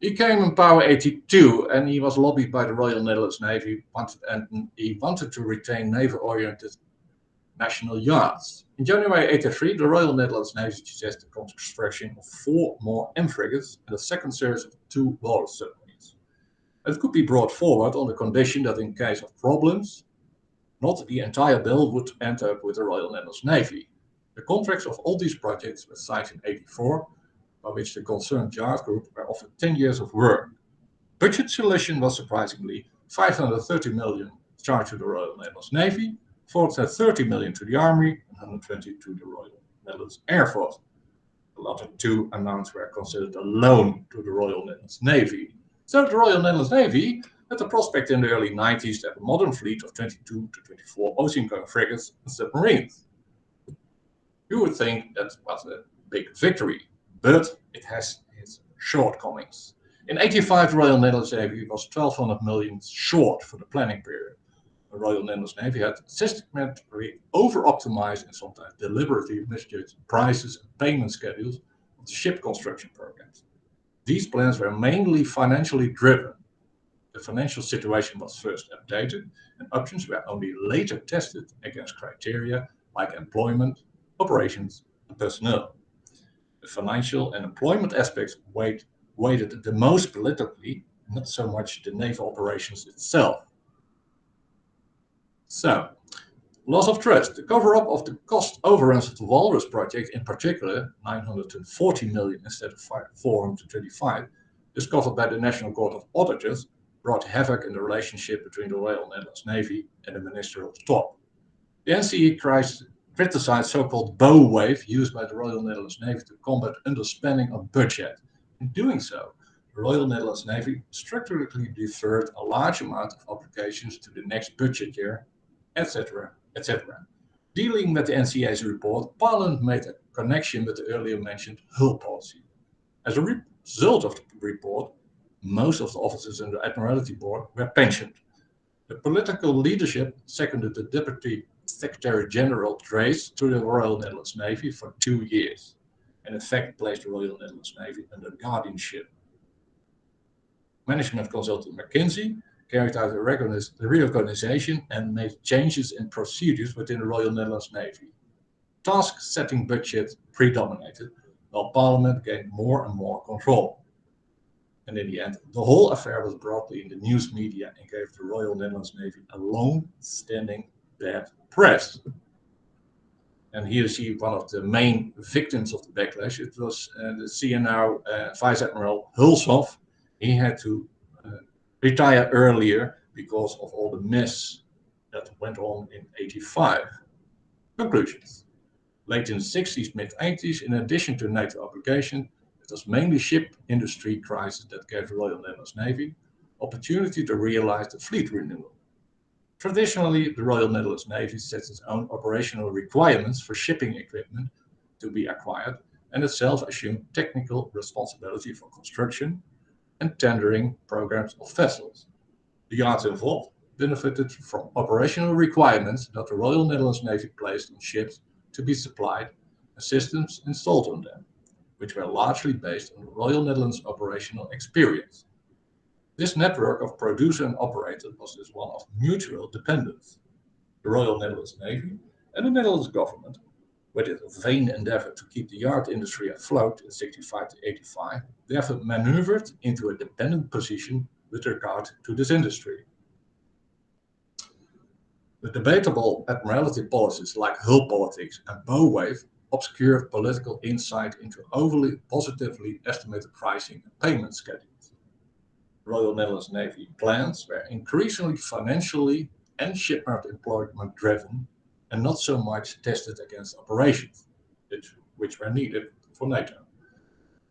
He came in power 82 and he was lobbied by the Royal Netherlands Navy and he wanted to retain naval-oriented national yards. In January 83, the Royal Netherlands Navy suggested the construction of 4 more M frigates and a second series of 2 Walrus submarines. It could be brought forward on the condition that in case of problems, not the entire bill would end up with the Royal Netherlands Navy. The contracts of all these projects were signed in 84, by which the concerned yard group were offered 10 years of work. Budget solution was surprisingly 530 million charged to the Royal Netherlands Navy, 430 million to the Army, and 120 to the Royal Netherlands Air Force. The latter 2 amounts were considered a loan to the Royal Netherlands Navy. So the Royal Netherlands Navy had the prospect in the early 90s to have a modern fleet of 22 to 24 ocean-going frigates and submarines. You would think that was a big victory, but it has its shortcomings. In 85, the Royal Netherlands Navy was 1,200 million short for the planning period. The Royal Netherlands Navy had systematically over-optimized and sometimes deliberately misjudged prices and payment schedules of the ship construction programs. These plans were mainly financially driven. The financial situation was first updated and options were only later tested against criteria like employment, operations, and personnel. The financial and employment aspects weighted the most politically, not so much the naval operations itself. So, loss of trust. The cover-up of the cost overruns of the Walrus project, in particular 940 million instead of 425, discovered by the National Court of Auditors, brought havoc in the relationship between the Royal Netherlands Navy and the ministerial top. The NCE criticized so-called bow wave used by the Royal Netherlands Navy to combat underspending of budget. In doing so, the Royal Netherlands Navy structurally deferred a large amount of applications to the next budget year, etc., etc. Dealing with the NCA's report, Parliament made a connection with the earlier mentioned hull policy. As a result of the report, most of the officers in the Admiralty Board were pensioned. The political leadership seconded the Deputy Secretary General Trace to the Royal Netherlands Navy for 2 years, and in fact placed the Royal Netherlands Navy under guardianship. Management consultant McKinsey carried out a reorganization and made changes in procedures within the Royal Netherlands Navy. Task-setting budget predominated, while Parliament gained more and more control. And in the end, the whole affair was broadly in the news media and gave the Royal Netherlands Navy a long-standing bad press. And here you see one of the main victims of the backlash. It was the CNO Vice Admiral Hulshoff. He had to retire earlier because of all the mess that went on in 85. Conclusions. Late in the 60s, mid-80s, in addition to NATO obligation, it was mainly ship industry crisis that gave the Royal Netherlands Navy opportunity to realize the fleet renewal. Traditionally, the Royal Netherlands Navy sets its own operational requirements for shipping equipment to be acquired and itself assumed technical responsibility for construction and tendering programs of vessels. The yards involved benefited from operational requirements that the Royal Netherlands Navy placed on ships to be supplied and systems installed on them, which were largely based on the Royal Netherlands operational experience. This network of producer and operator was thus one of mutual dependence. The Royal Netherlands Navy and the Netherlands government with a vain endeavor to keep the yard industry afloat in 65 to 85, they have maneuvered into a dependent position with regard to this industry. The debatable admiralty policies like hull politics and bow wave obscure political insight into overly positively estimated pricing and payment schedules. Royal Netherlands Navy plans were increasingly financially and shipyard employment driven and not so much tested against operations, which were needed for NATO.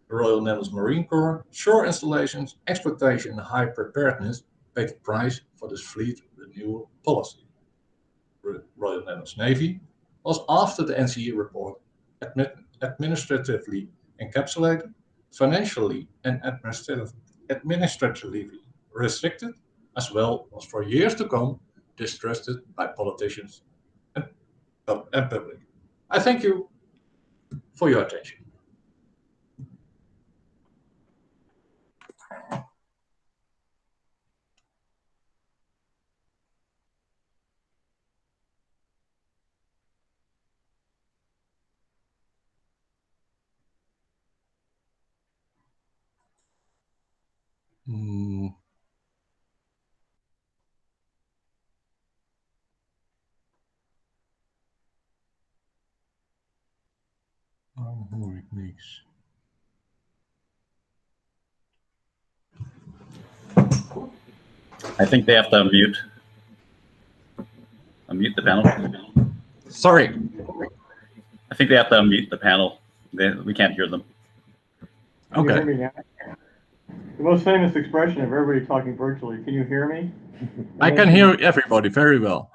The Royal Netherlands Marine Corps, shore installations, exploitation and high preparedness paid the price for this fleet renewal policy. The Royal Netherlands Navy was after the NCE report administratively encapsulated, financially and administratively restricted, as well as for years to come distrusted by politicians and public. I thank you for your attention. Dan hoor ik niks. I think they have to unmute. Unmute the panel. Sorry. I think they have to unmute the panel. We can't hear them. Can you Okay. hear me now? The most famous expression of everybody talking virtually. Can you hear me? I can hear everybody very well.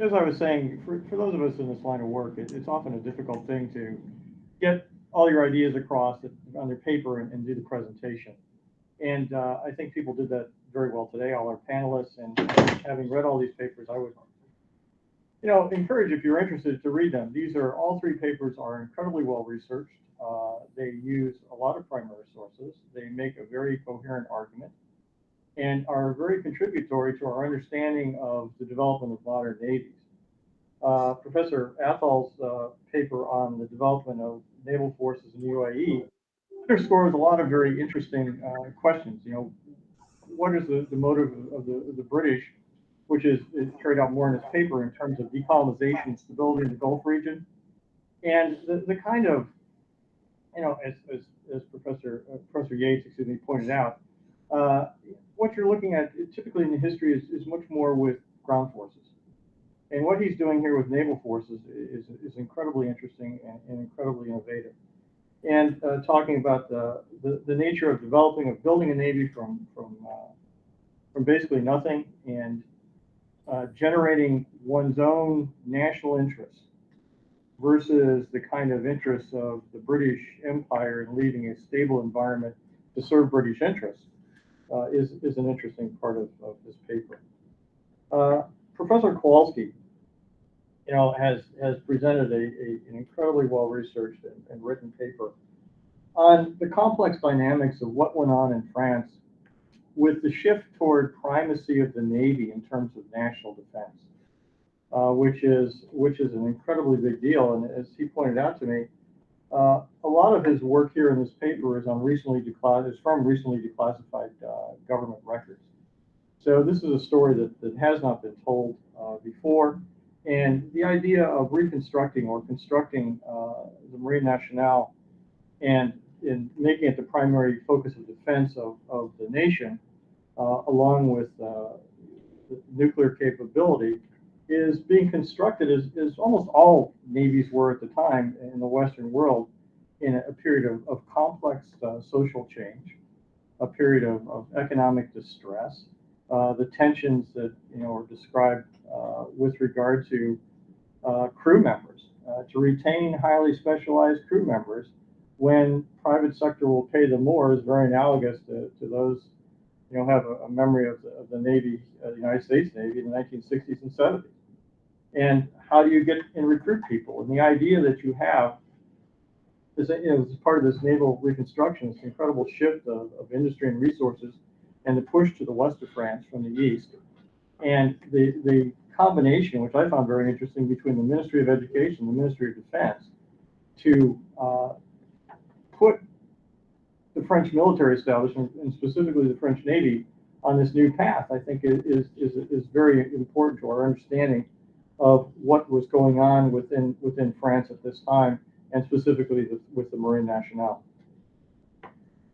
As I was saying, for those of us in this line of work, it's often a difficult thing to get all your ideas across on their paper and do the presentation. And I think people did that very well today, all our panelists, and having read all these papers, I would, encourage, if you're interested, to read them. All three papers are incredibly well researched. They use a lot of primary sources. They make a very coherent argument and are very contributory to our understanding of the development of modern navies. Professor Athal's paper on the development of naval forces in the UAE underscores a lot of very interesting questions. What is the motive of the British, which is carried out more in his paper in terms of decolonization and stability in the Gulf region, and the kind of, as Professor Yates, pointed out, what you're looking at typically in the history is much more with ground forces. And what he's doing here with naval forces is incredibly interesting and incredibly innovative. And talking about the nature of building a navy from basically nothing and generating one's own national interests versus the kind of interests of the British Empire and leaving a stable environment to serve British interests is an interesting part of this paper. Professor Kowalski, has presented an incredibly well-researched and written paper on the complex dynamics of what went on in France with the shift toward primacy of the Navy in terms of national defense, which is an incredibly big deal. And as he pointed out to me, a lot of his work here in this paper is from recently declassified government records. So this is a story that has not been told before. And the idea of reconstructing or constructing the Marine Nationale and in making it the primary focus of defense of the nation, along with the nuclear capability, is being constructed as almost all navies were at the time in the Western world, in a period of complex social change, a period of economic distress, the tensions that are described with regard to crew members, to retain highly specialized crew members when private sector will pay them more is very analogous to those have a memory of the Navy, the United States Navy in the 1960s and 70s. And how do you get and recruit people? And the idea that you have is, as part of this naval reconstruction, this incredible shift of industry and resources and the push to the west of France from the east. And the combination, which I found very interesting, between the Ministry of Education and the Ministry of Defense to put the French military establishment, and specifically the French Navy, on this new path, I think is very important to our understanding of what was going on within France at this time, and specifically with the Marine Nationale.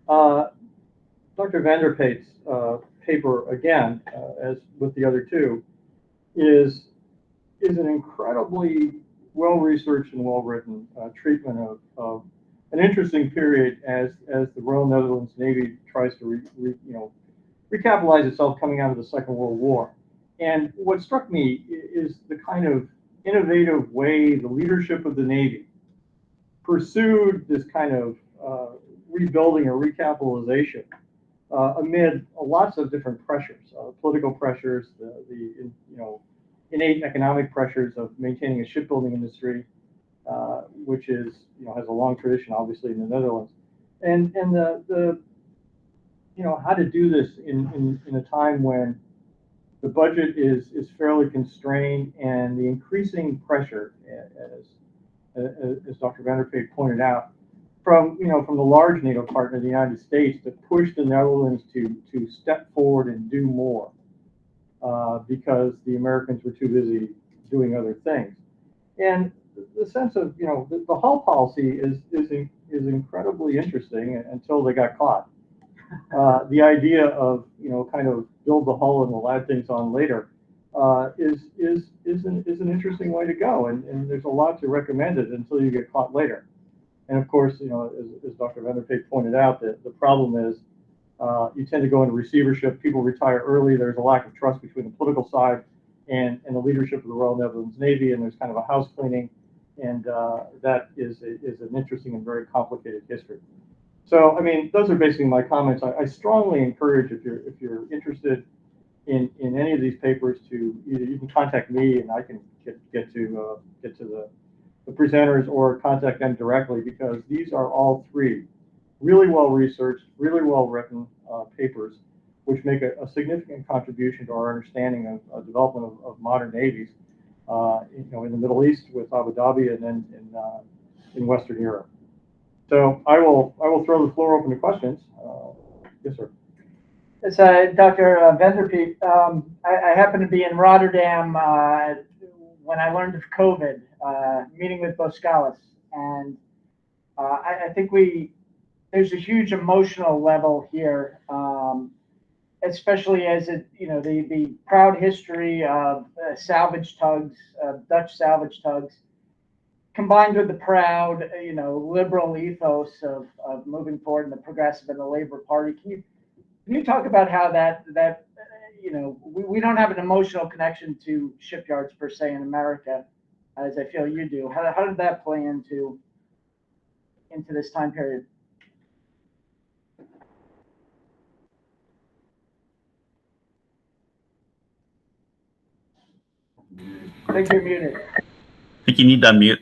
Dr. Van der Peet's paper, again, as with the other two, is an incredibly well-researched and well-written treatment of an interesting period as the Royal Netherlands Navy tries to recapitalize itself coming out of the Second World War. And what struck me is the kind of innovative way the leadership of the Navy pursued this kind of rebuilding or recapitalization amid lots of different pressures, political pressures, the innate economic pressures of maintaining a shipbuilding industry, which is has a long tradition, obviously, in the Netherlands, and the how to do this in a time when the budget is fairly constrained, and the increasing pressure, as Dr. Van der Peet pointed out, from the large NATO partner, the United States, to push the Netherlands to step forward and do more, because the Americans were too busy doing other things. And the sense of the hull policy is incredibly interesting until they got caught. The idea of kind of build the hull and we'll add things on later is an interesting way to go, and there's a lot to recommend it until you get caught later. And of course, as Dr. Van der Peet pointed out, that the problem is you tend to go into receivership. People retire early. There's a lack of trust between the political side and the leadership of the Royal Netherlands Navy, and there's kind of a house cleaning, and that is an interesting and very complicated history. So, I mean, those are basically my comments. I strongly encourage, if you're interested in any of these papers, to either you can contact me and I can get to the presenters, or contact them directly, because these are all three really well researched, really well written papers, which make a significant contribution to our understanding of development of modern navies, in the Middle East with Abu Dhabi, and then in Western Europe. So I will throw the floor open to questions. Yes, sir. It's Dr. Van der Peet. I happened to be in Rotterdam when I learned of COVID, meeting with Boskalis, and I think there's a huge emotional level here, especially as the proud history of salvage tugs, Dutch salvage tugs, combined with the proud, liberal ethos of moving forward in the Progressive and the Labour Party. Can you talk about how that we don't have an emotional connection to shipyards per se in America, as I feel you do. How did that play into this time period? I think you're muted. I think you need to unmute.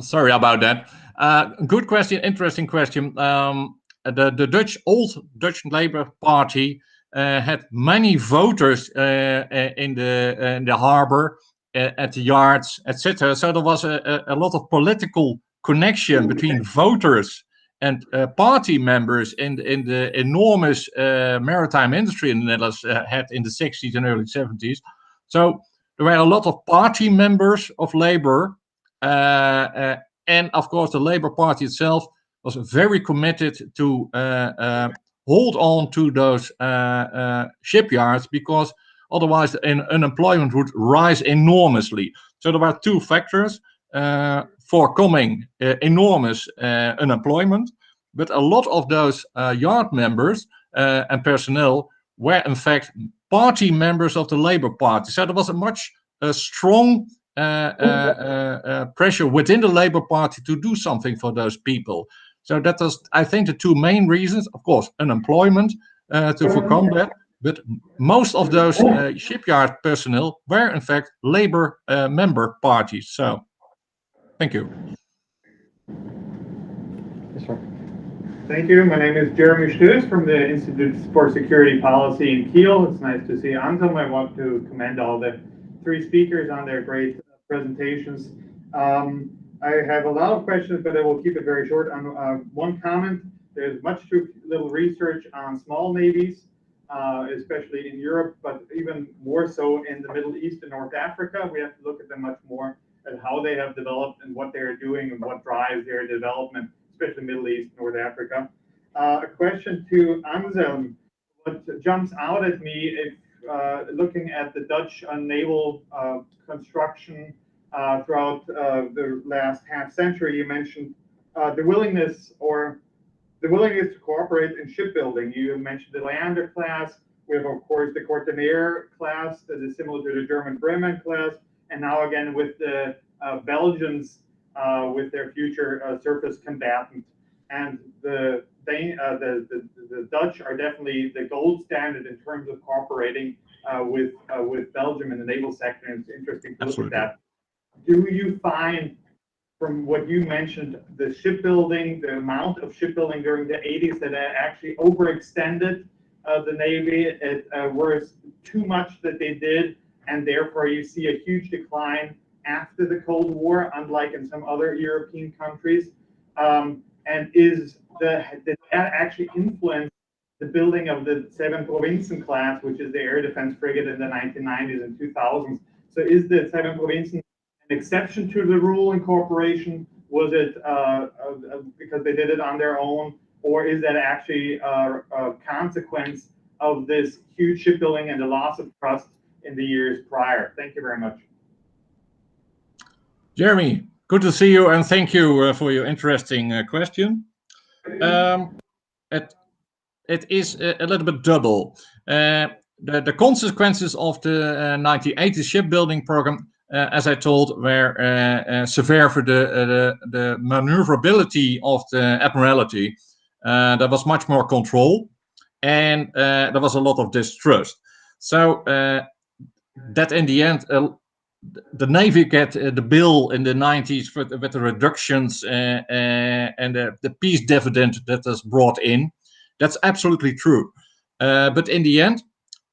Sorry about that. Good question, interesting question. The old Dutch Labour Party had many voters in the harbor, at the yards, etc. So there was a lot of political connection between voters and party members in the enormous maritime industry in the Netherlands had in the 60s and early 70s. So there were a lot of party members of Labour, and of course the Labour Party itself was very committed to hold on to those shipyards, because otherwise unemployment would rise enormously. So there were two factors forecoming enormous unemployment, but a lot of those yard members and personnel were in fact party members of the Labour Party. So there was a much strong pressure within the Labour Party to do something for those people. So that was, I think, the two main reasons. Of course, unemployment to overcome that, but most of those shipyard personnel were in fact Labour member parties. So, thank you. Yes, sir. Thank you. My name is Jeremy Stöß from the Institute for Security Policy in Kiel. It's nice to see Anselm. I want to commend all the three speakers on their great presentations. I have a lot of questions, but I will keep it very short. On one comment, there's much too little research on small navies, especially in Europe, but even more so in the Middle East and North Africa. We have to look at them much more at how they have developed and what they're doing and what drives their development, especially Middle East, North Africa. A question to Anselm. What jumps out at me if looking at the Dutch naval construction throughout the last half century, you mentioned the willingness to cooperate in shipbuilding. You mentioned the Leander class. We have, of course, the Cortenair class that is similar to the German Bremen class, and now again with the Belgians with their future surface combatant. And the Dutch are definitely the gold standard in terms of cooperating with Belgium in the naval sector. And it's interesting to look at that. Do you find, from what you mentioned, the shipbuilding, the amount of shipbuilding during the 80s that actually overextended the Navy? It was too much that they did, and therefore you see a huge decline after the Cold War, unlike in some other European countries. And did that actually influence the building of the Seven Provinzen class, which is the air defense frigate in the 1990s and 2000s? So is the Seven Provinzen an exception to the rule in cooperation? Was it because they did it on their own, or is that actually a consequence of this huge shipbuilding and the loss of trust in the years prior? Thank you very much. Jeremy, good to see you, and thank you for your interesting question. It is a little bit double. The consequences of the 1980 shipbuilding program, as I told, were severe for the maneuverability of the Admiralty. There was much more control, and there was a lot of distrust. So that in the end, the Navy get the bill in the 90s with the reductions and the peace dividend that was brought in. That's absolutely true. But in the end,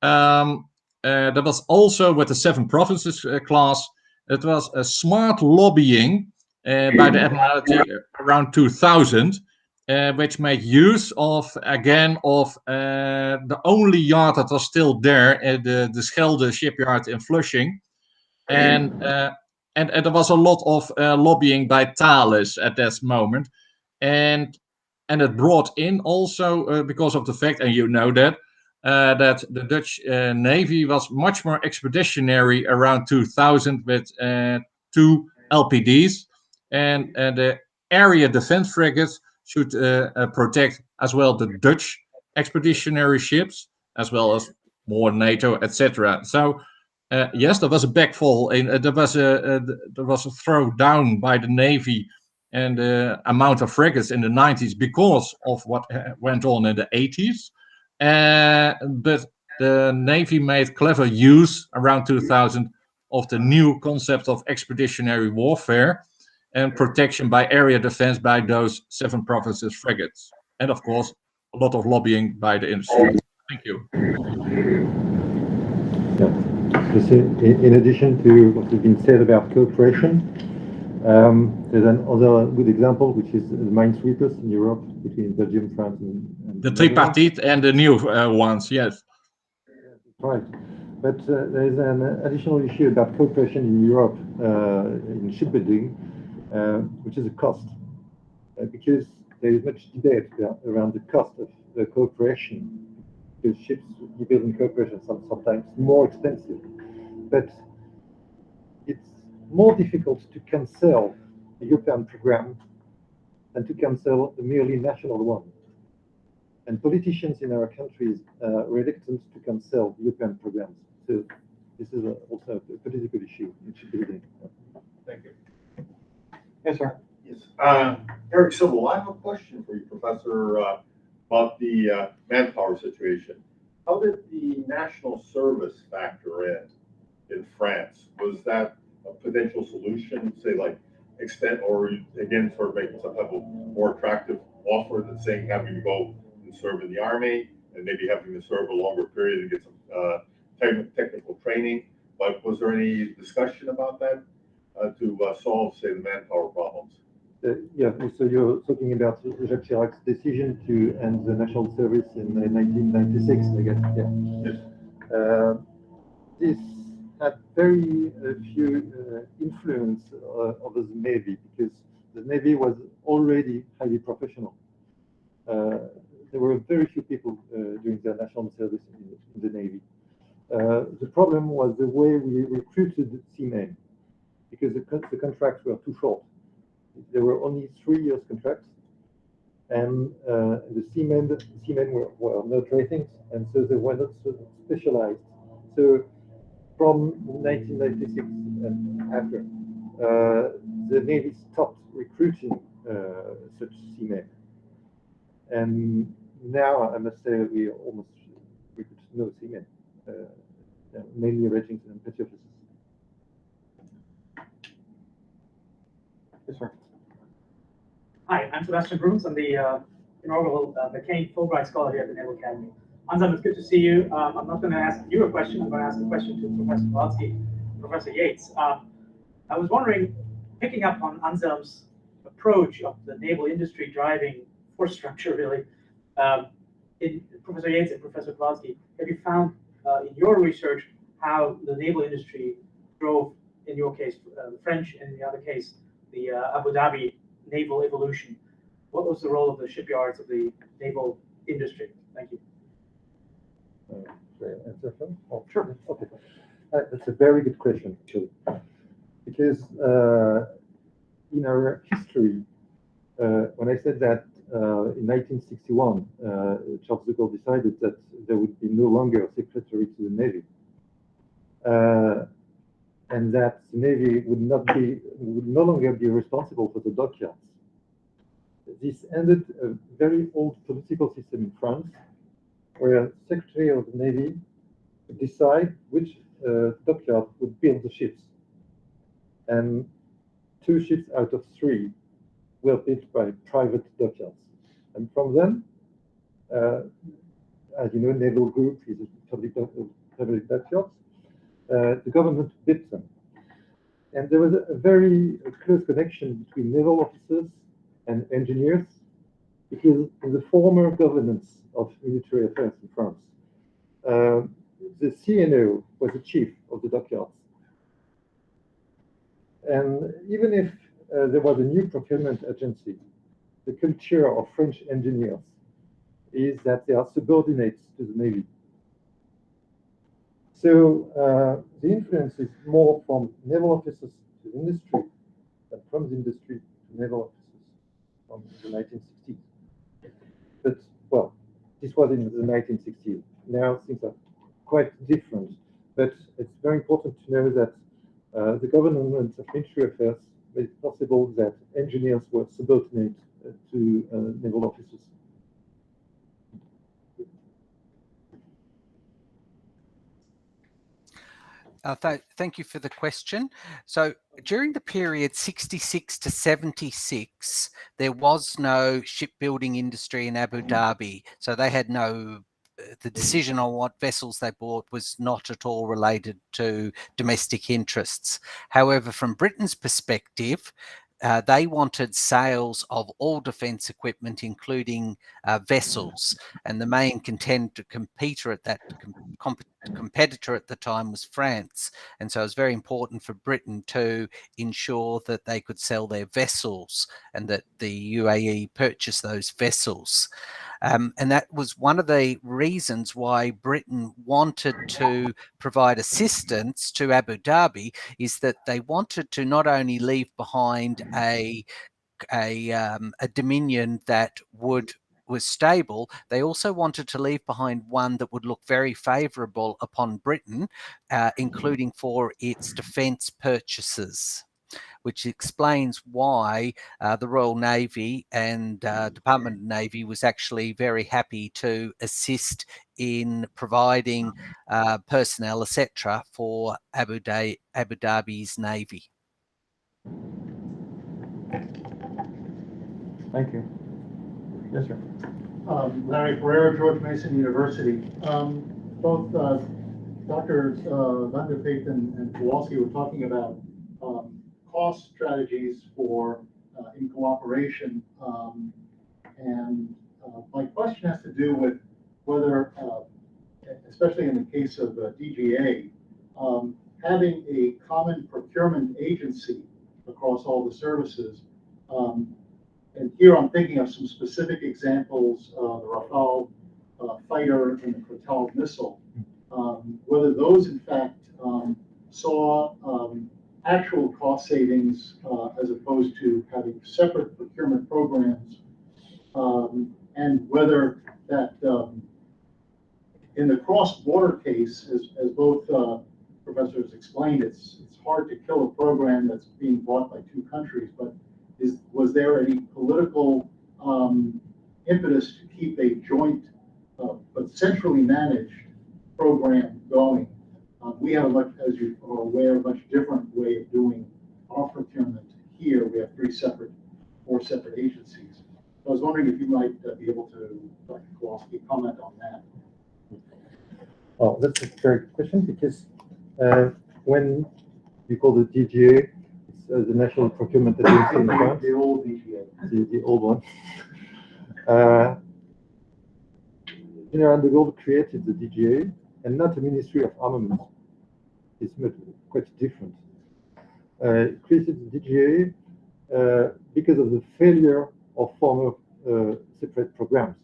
there was also with the Seven Provinces class, it was a smart lobbying by the Admiralty around 2000, which made use of the only yard that was still there, the Schelde shipyard in Flushing. And there was a lot of lobbying by Thales at this moment, and it brought in also because of the fact, and you know that the Dutch Navy was much more expeditionary around 2000 with 2 LPDs, and the area defense frigates should protect as well the Dutch expeditionary ships as well as more NATO, etc. So. Yes, there was a backfall. There was a throw down by the Navy and the amount of frigates in the 90s because of what went on in the 80s. But the Navy made clever use around 2000 of the new concept of expeditionary warfare and protection by area defense by those Seven Provinces frigates. And of course, a lot of lobbying by the industry. Thank you. Yeah. In addition to what has been said about cooperation, there's another good example, which is the minesweepers in Europe between Belgium, France, and the tripartite and the new ones, yes. Right. But there's an additional issue about cooperation in Europe in shipbuilding, which is a cost, because there is much debate around the cost of the cooperation. Because ships building cooperation are sometimes more expensive, but it's more difficult to cancel a European program than to cancel a merely national one. And politicians in our countries are reluctant to cancel European programs. So this is also a political issue in shipbuilding. Thank you. Yes, sir. Yes. Eric Sybil, I have a question for you, Professor, about the manpower situation. How did the national service factor in France? Was that a potential solution, say like extend, or again, sort of making some type of more attractive offer that's saying having to go and serve in the Army and maybe having to serve a longer period and get some technical training. But was there any discussion about that to solve, say, the manpower problems? Yeah, so you're talking about Jacques Chirac's decision to end the national service in 1996, I guess. Yeah. Yes. This had very few influence over the Navy, because the Navy was already highly professional. There were very few people doing their national service in the Navy. The problem was the way we recruited seamen, because the contracts were too short. There were only 3 years contracts, and the seamen were not ratings, and so they were not so specialized. So from 1996 and after, the Navy stopped recruiting such seamen. And now I must say we almost recruit no seamen, mainly ratings and petty officers. Yes, sir. Hi, I'm Sebastian Bruns. I'm the inaugural McCain Fulbright Scholar here at the Naval Academy. Anselm, it's good to see you. I'm not going to ask you a question. I'm going to ask a question to Professor Kowalski, Professor Yates. I was wondering, picking up on Anselm's approach of the naval industry driving force structure, really, in Professor Yates and Professor Kowalski, have you found in your research how the naval industry drove, in your case, the French, and in the other case, the Abu Dhabi naval evolution? What was the role of the shipyards of the naval industry? Thank you. Answer first? Oh, sure. Okay. That's a very good question, actually, because in our history, when I said that in 1961, Charles de Gaulle decided that there would be no longer a secretary to the Navy, and that the Navy would no longer be responsible for the dockyards. This ended a very old political system in France, where Secretary of the Navy would decide which dockyard would build the ships. And 2 ships out of 3 were built by private dockyards. And from then, as you know, Naval Group is a public dockyard. The government bid them. And there was a very close connection between naval officers and engineers, because in the former governance of military affairs in France, the CNO was the chief of the dockyards. And even if there was a new procurement agency, the culture of French engineers is that they are subordinates to the Navy. So the influence is more from naval officers to industry than from the industry to naval officers from the 1960s. But, well, this was in the 1960s. Now things are quite different. But it's very important to know that the government of military affairs made it possible that engineers were subordinate to naval officers. Thank you for the question. So during the period 66 to 76, there was no shipbuilding industry in Abu Dhabi. So they had no, the decision on what vessels they bought was not at all related to domestic interests. However, from Britain's perspective, they wanted sales of all defence equipment, including vessels, and the main competitor at the time was France. And so it was very important for Britain to ensure that they could sell their vessels and that the UAE purchased those vessels. And that was one of the reasons why Britain wanted to provide assistance to Abu Dhabi, is that they wanted to not only leave behind a dominion that was stable, they also wanted to leave behind one that would look very favourable upon Britain, including for its defence purchases, which explains why the Royal Navy and Department of Navy was actually very happy to assist in providing personnel, etc., for Abu Dhabi's Navy. Thank you. Yes, sir. Larry Pereira, George Mason University. Both Drs. Van der Peet and Kowalski were talking about cost strategies for in cooperation. And my question has to do with whether, especially in the case of DGA, having a common procurement agency across all the services. And here I'm thinking of some specific examples, the Rafale fighter and the Kratal missile, whether those in fact saw actual cost savings as opposed to having separate procurement programs, and whether that in the cross-border case, as both professors explained, it's hard to kill a program that's being bought by two countries, but was there any political impetus to keep a joint but centrally managed program going? We have a much, as you are aware, a much different way of doing our procurement here. We have four separate agencies. I was wondering if you might be able to, Dr. Kowalski, comment on that. Oh, that's a very good question, because when you call the DGA, it's the National Procurement Agency in France. The old DGA. The old one. General de Gaulle created the DGA, and not a Ministry of Armament. It's quite different. Created the DGA because of the failure of former separate programs.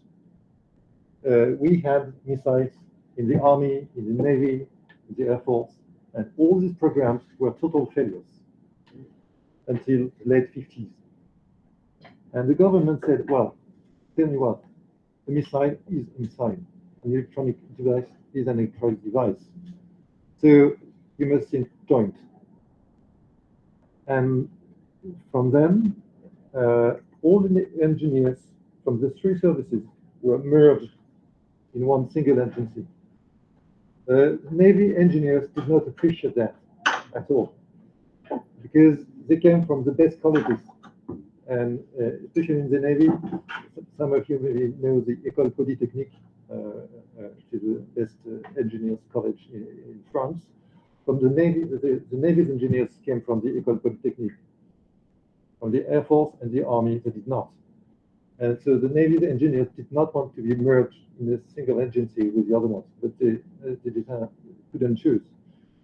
We had missiles in the Army, in the Navy, in the Air Force, and all these programs were total failures until the late 50s. And the government said, well, tell me what, a missile is a missile. An electronic device is an electronic device. So you must think joint. And from then, all the engineers from the three services were merged in one single agency. Navy engineers did not appreciate that at all, because they came from the best colleges. And especially in the Navy, some of you maybe know the École Polytechnique, which is the best engineers college in France. From the Navy, the Navy's engineers came from the École Polytechnique. From the Air Force and the Army, they did not. And so the Navy's engineers did not want to be merged in a single agency with the other ones, but they couldn't choose.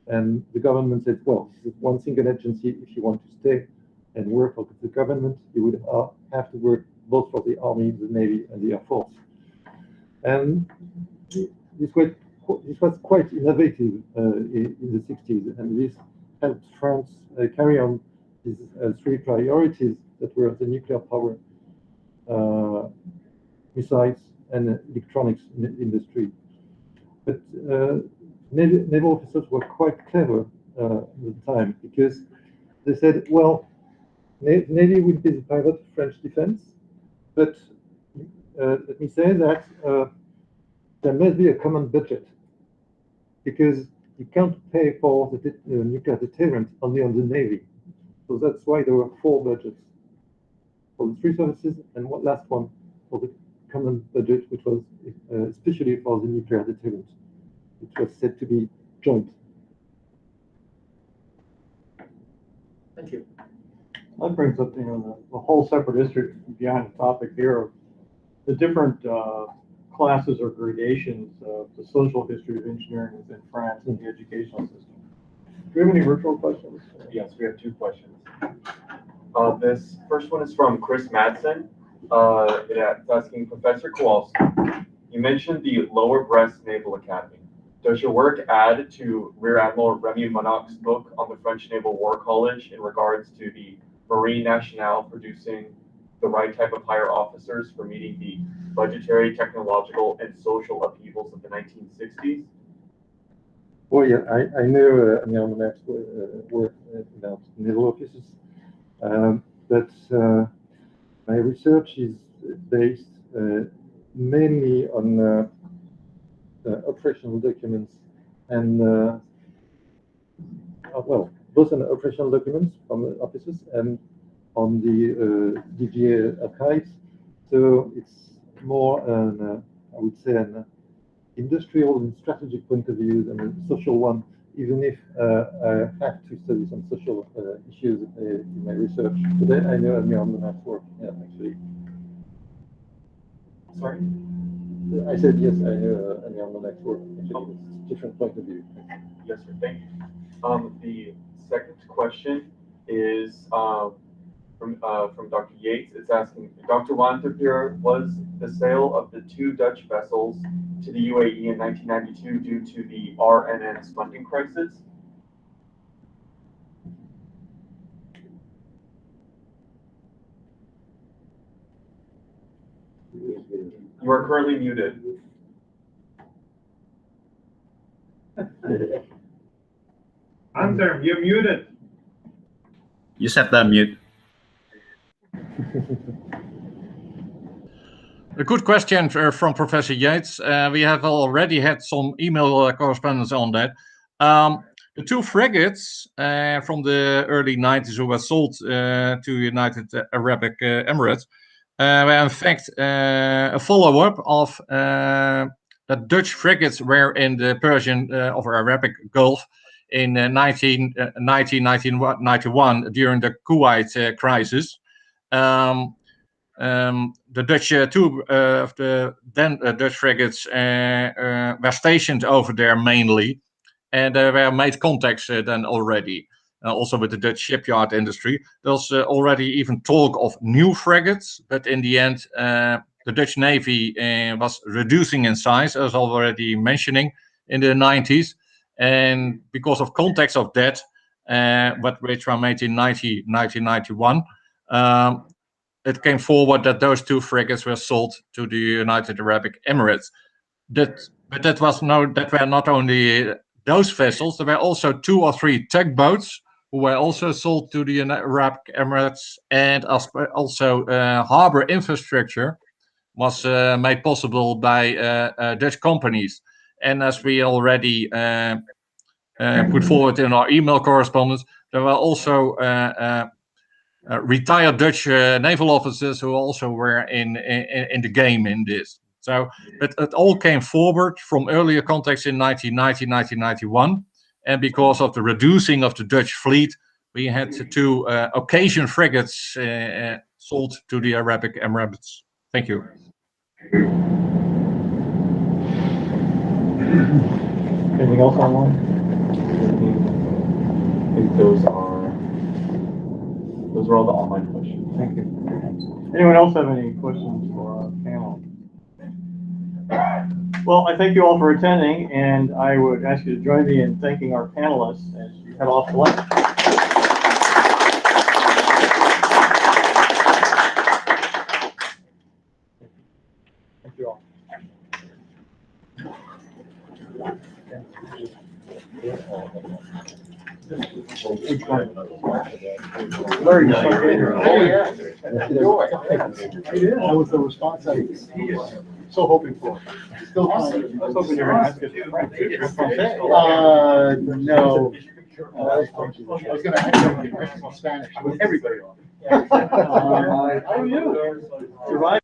And the government said, well, this is one single agency. If you want to stay and work for the government, you would have to work both for the Army, the Navy, and the Air Force. And this was quite innovative in the 60s, and this helped France carry on these three priorities that were the nuclear power, missiles, and electronics in the industry. But naval officers were quite clever at the time, because they said, well, Navy will be the pilot of French defense, but let me say that there must be a common budget, because you can't pay for the nuclear deterrent only on the Navy. So that's why there were four budgets for the three services, and one last one for the common budget, which was especially for the nuclear deterrent, which was said to be joint. Thank you. That brings up, the whole separate history behind the topic here of the different classes or gradations of the social history of engineering within France and the educational system. Do we have any virtual questions? Yes, we have two questions. This first one is from Chris Madsen. It's asking Professor Kowalski, you mentioned the Lower Brest Naval Academy. Does your work add to Rear Admiral Remy Monoc's book on the French Naval War College in regards to the Marine Nationale producing the right type of higher officers for meeting the budgetary, technological, and social upheavals of the 1960s? Well, yeah, I know Admiral Monoc's work about naval officers, but my research is based mainly on operational documents and, well, both on operational documents from officers and on the DGA archives. So it's more I would say an industrial and strategic point of view than a social one, even if I have to study some social issues in my research. Today I know I'm on the network, yeah, actually. Sorry? I said yes, I know I'm on the network. Actually, it's a different point of view. Yes, sir. Thank you. The second question is from Dr. Yates. It's asking, Dr. Wanterpier, was the sale of the 2 Dutch vessels to the UAE in 1992 due to the RNN's funding crisis? You are currently muted. Answer, you're muted. You set that mute. A good question from Professor Yates. We have already had some email correspondence on that. The 2 frigates from the early 90s who were sold to United Arab Emirates were in fact a follow-up of the Dutch frigates were in the Persian or Arabic Gulf in 1991 during the Kuwait crisis. The Dutch, 2 of the then Dutch frigates were stationed over there mainly, and they were made contacts then already. Also with the Dutch shipyard industry. There's already even talk of new frigates, but in the end, the Dutch Navy was reducing in size, as already mentioning, in the 90s. And because of contacts of that, which were made in 1991, it came forward that those 2 frigates were sold to the United Arab Emirates. But that were not only those vessels, there were also 2 or 3 tugboats who were also sold to the Arab Emirates, and also harbor infrastructure was made possible by Dutch companies. And as we already put forward in our email correspondence, there were also retired Dutch naval officers who also were in the game in this. So it all came forward from earlier contacts in 1990, 1991. And because of the reducing of the Dutch fleet, we had 2 occasion frigates sold to the Arabic Emirates. Thank you. Anything else online? I think those are all the online questions. Thank you. Anyone else have any questions for our panel? Well, I thank you all for attending, and I would ask you to join me in thanking our panelists as we head off to lunch. Thank you all. Very nice. Oh, yeah. That was the response I was so hoping for. Still trying. I was hoping you were going to ask us. No. I was going to ask you in Spanish with everybody on. How are you? Surviving.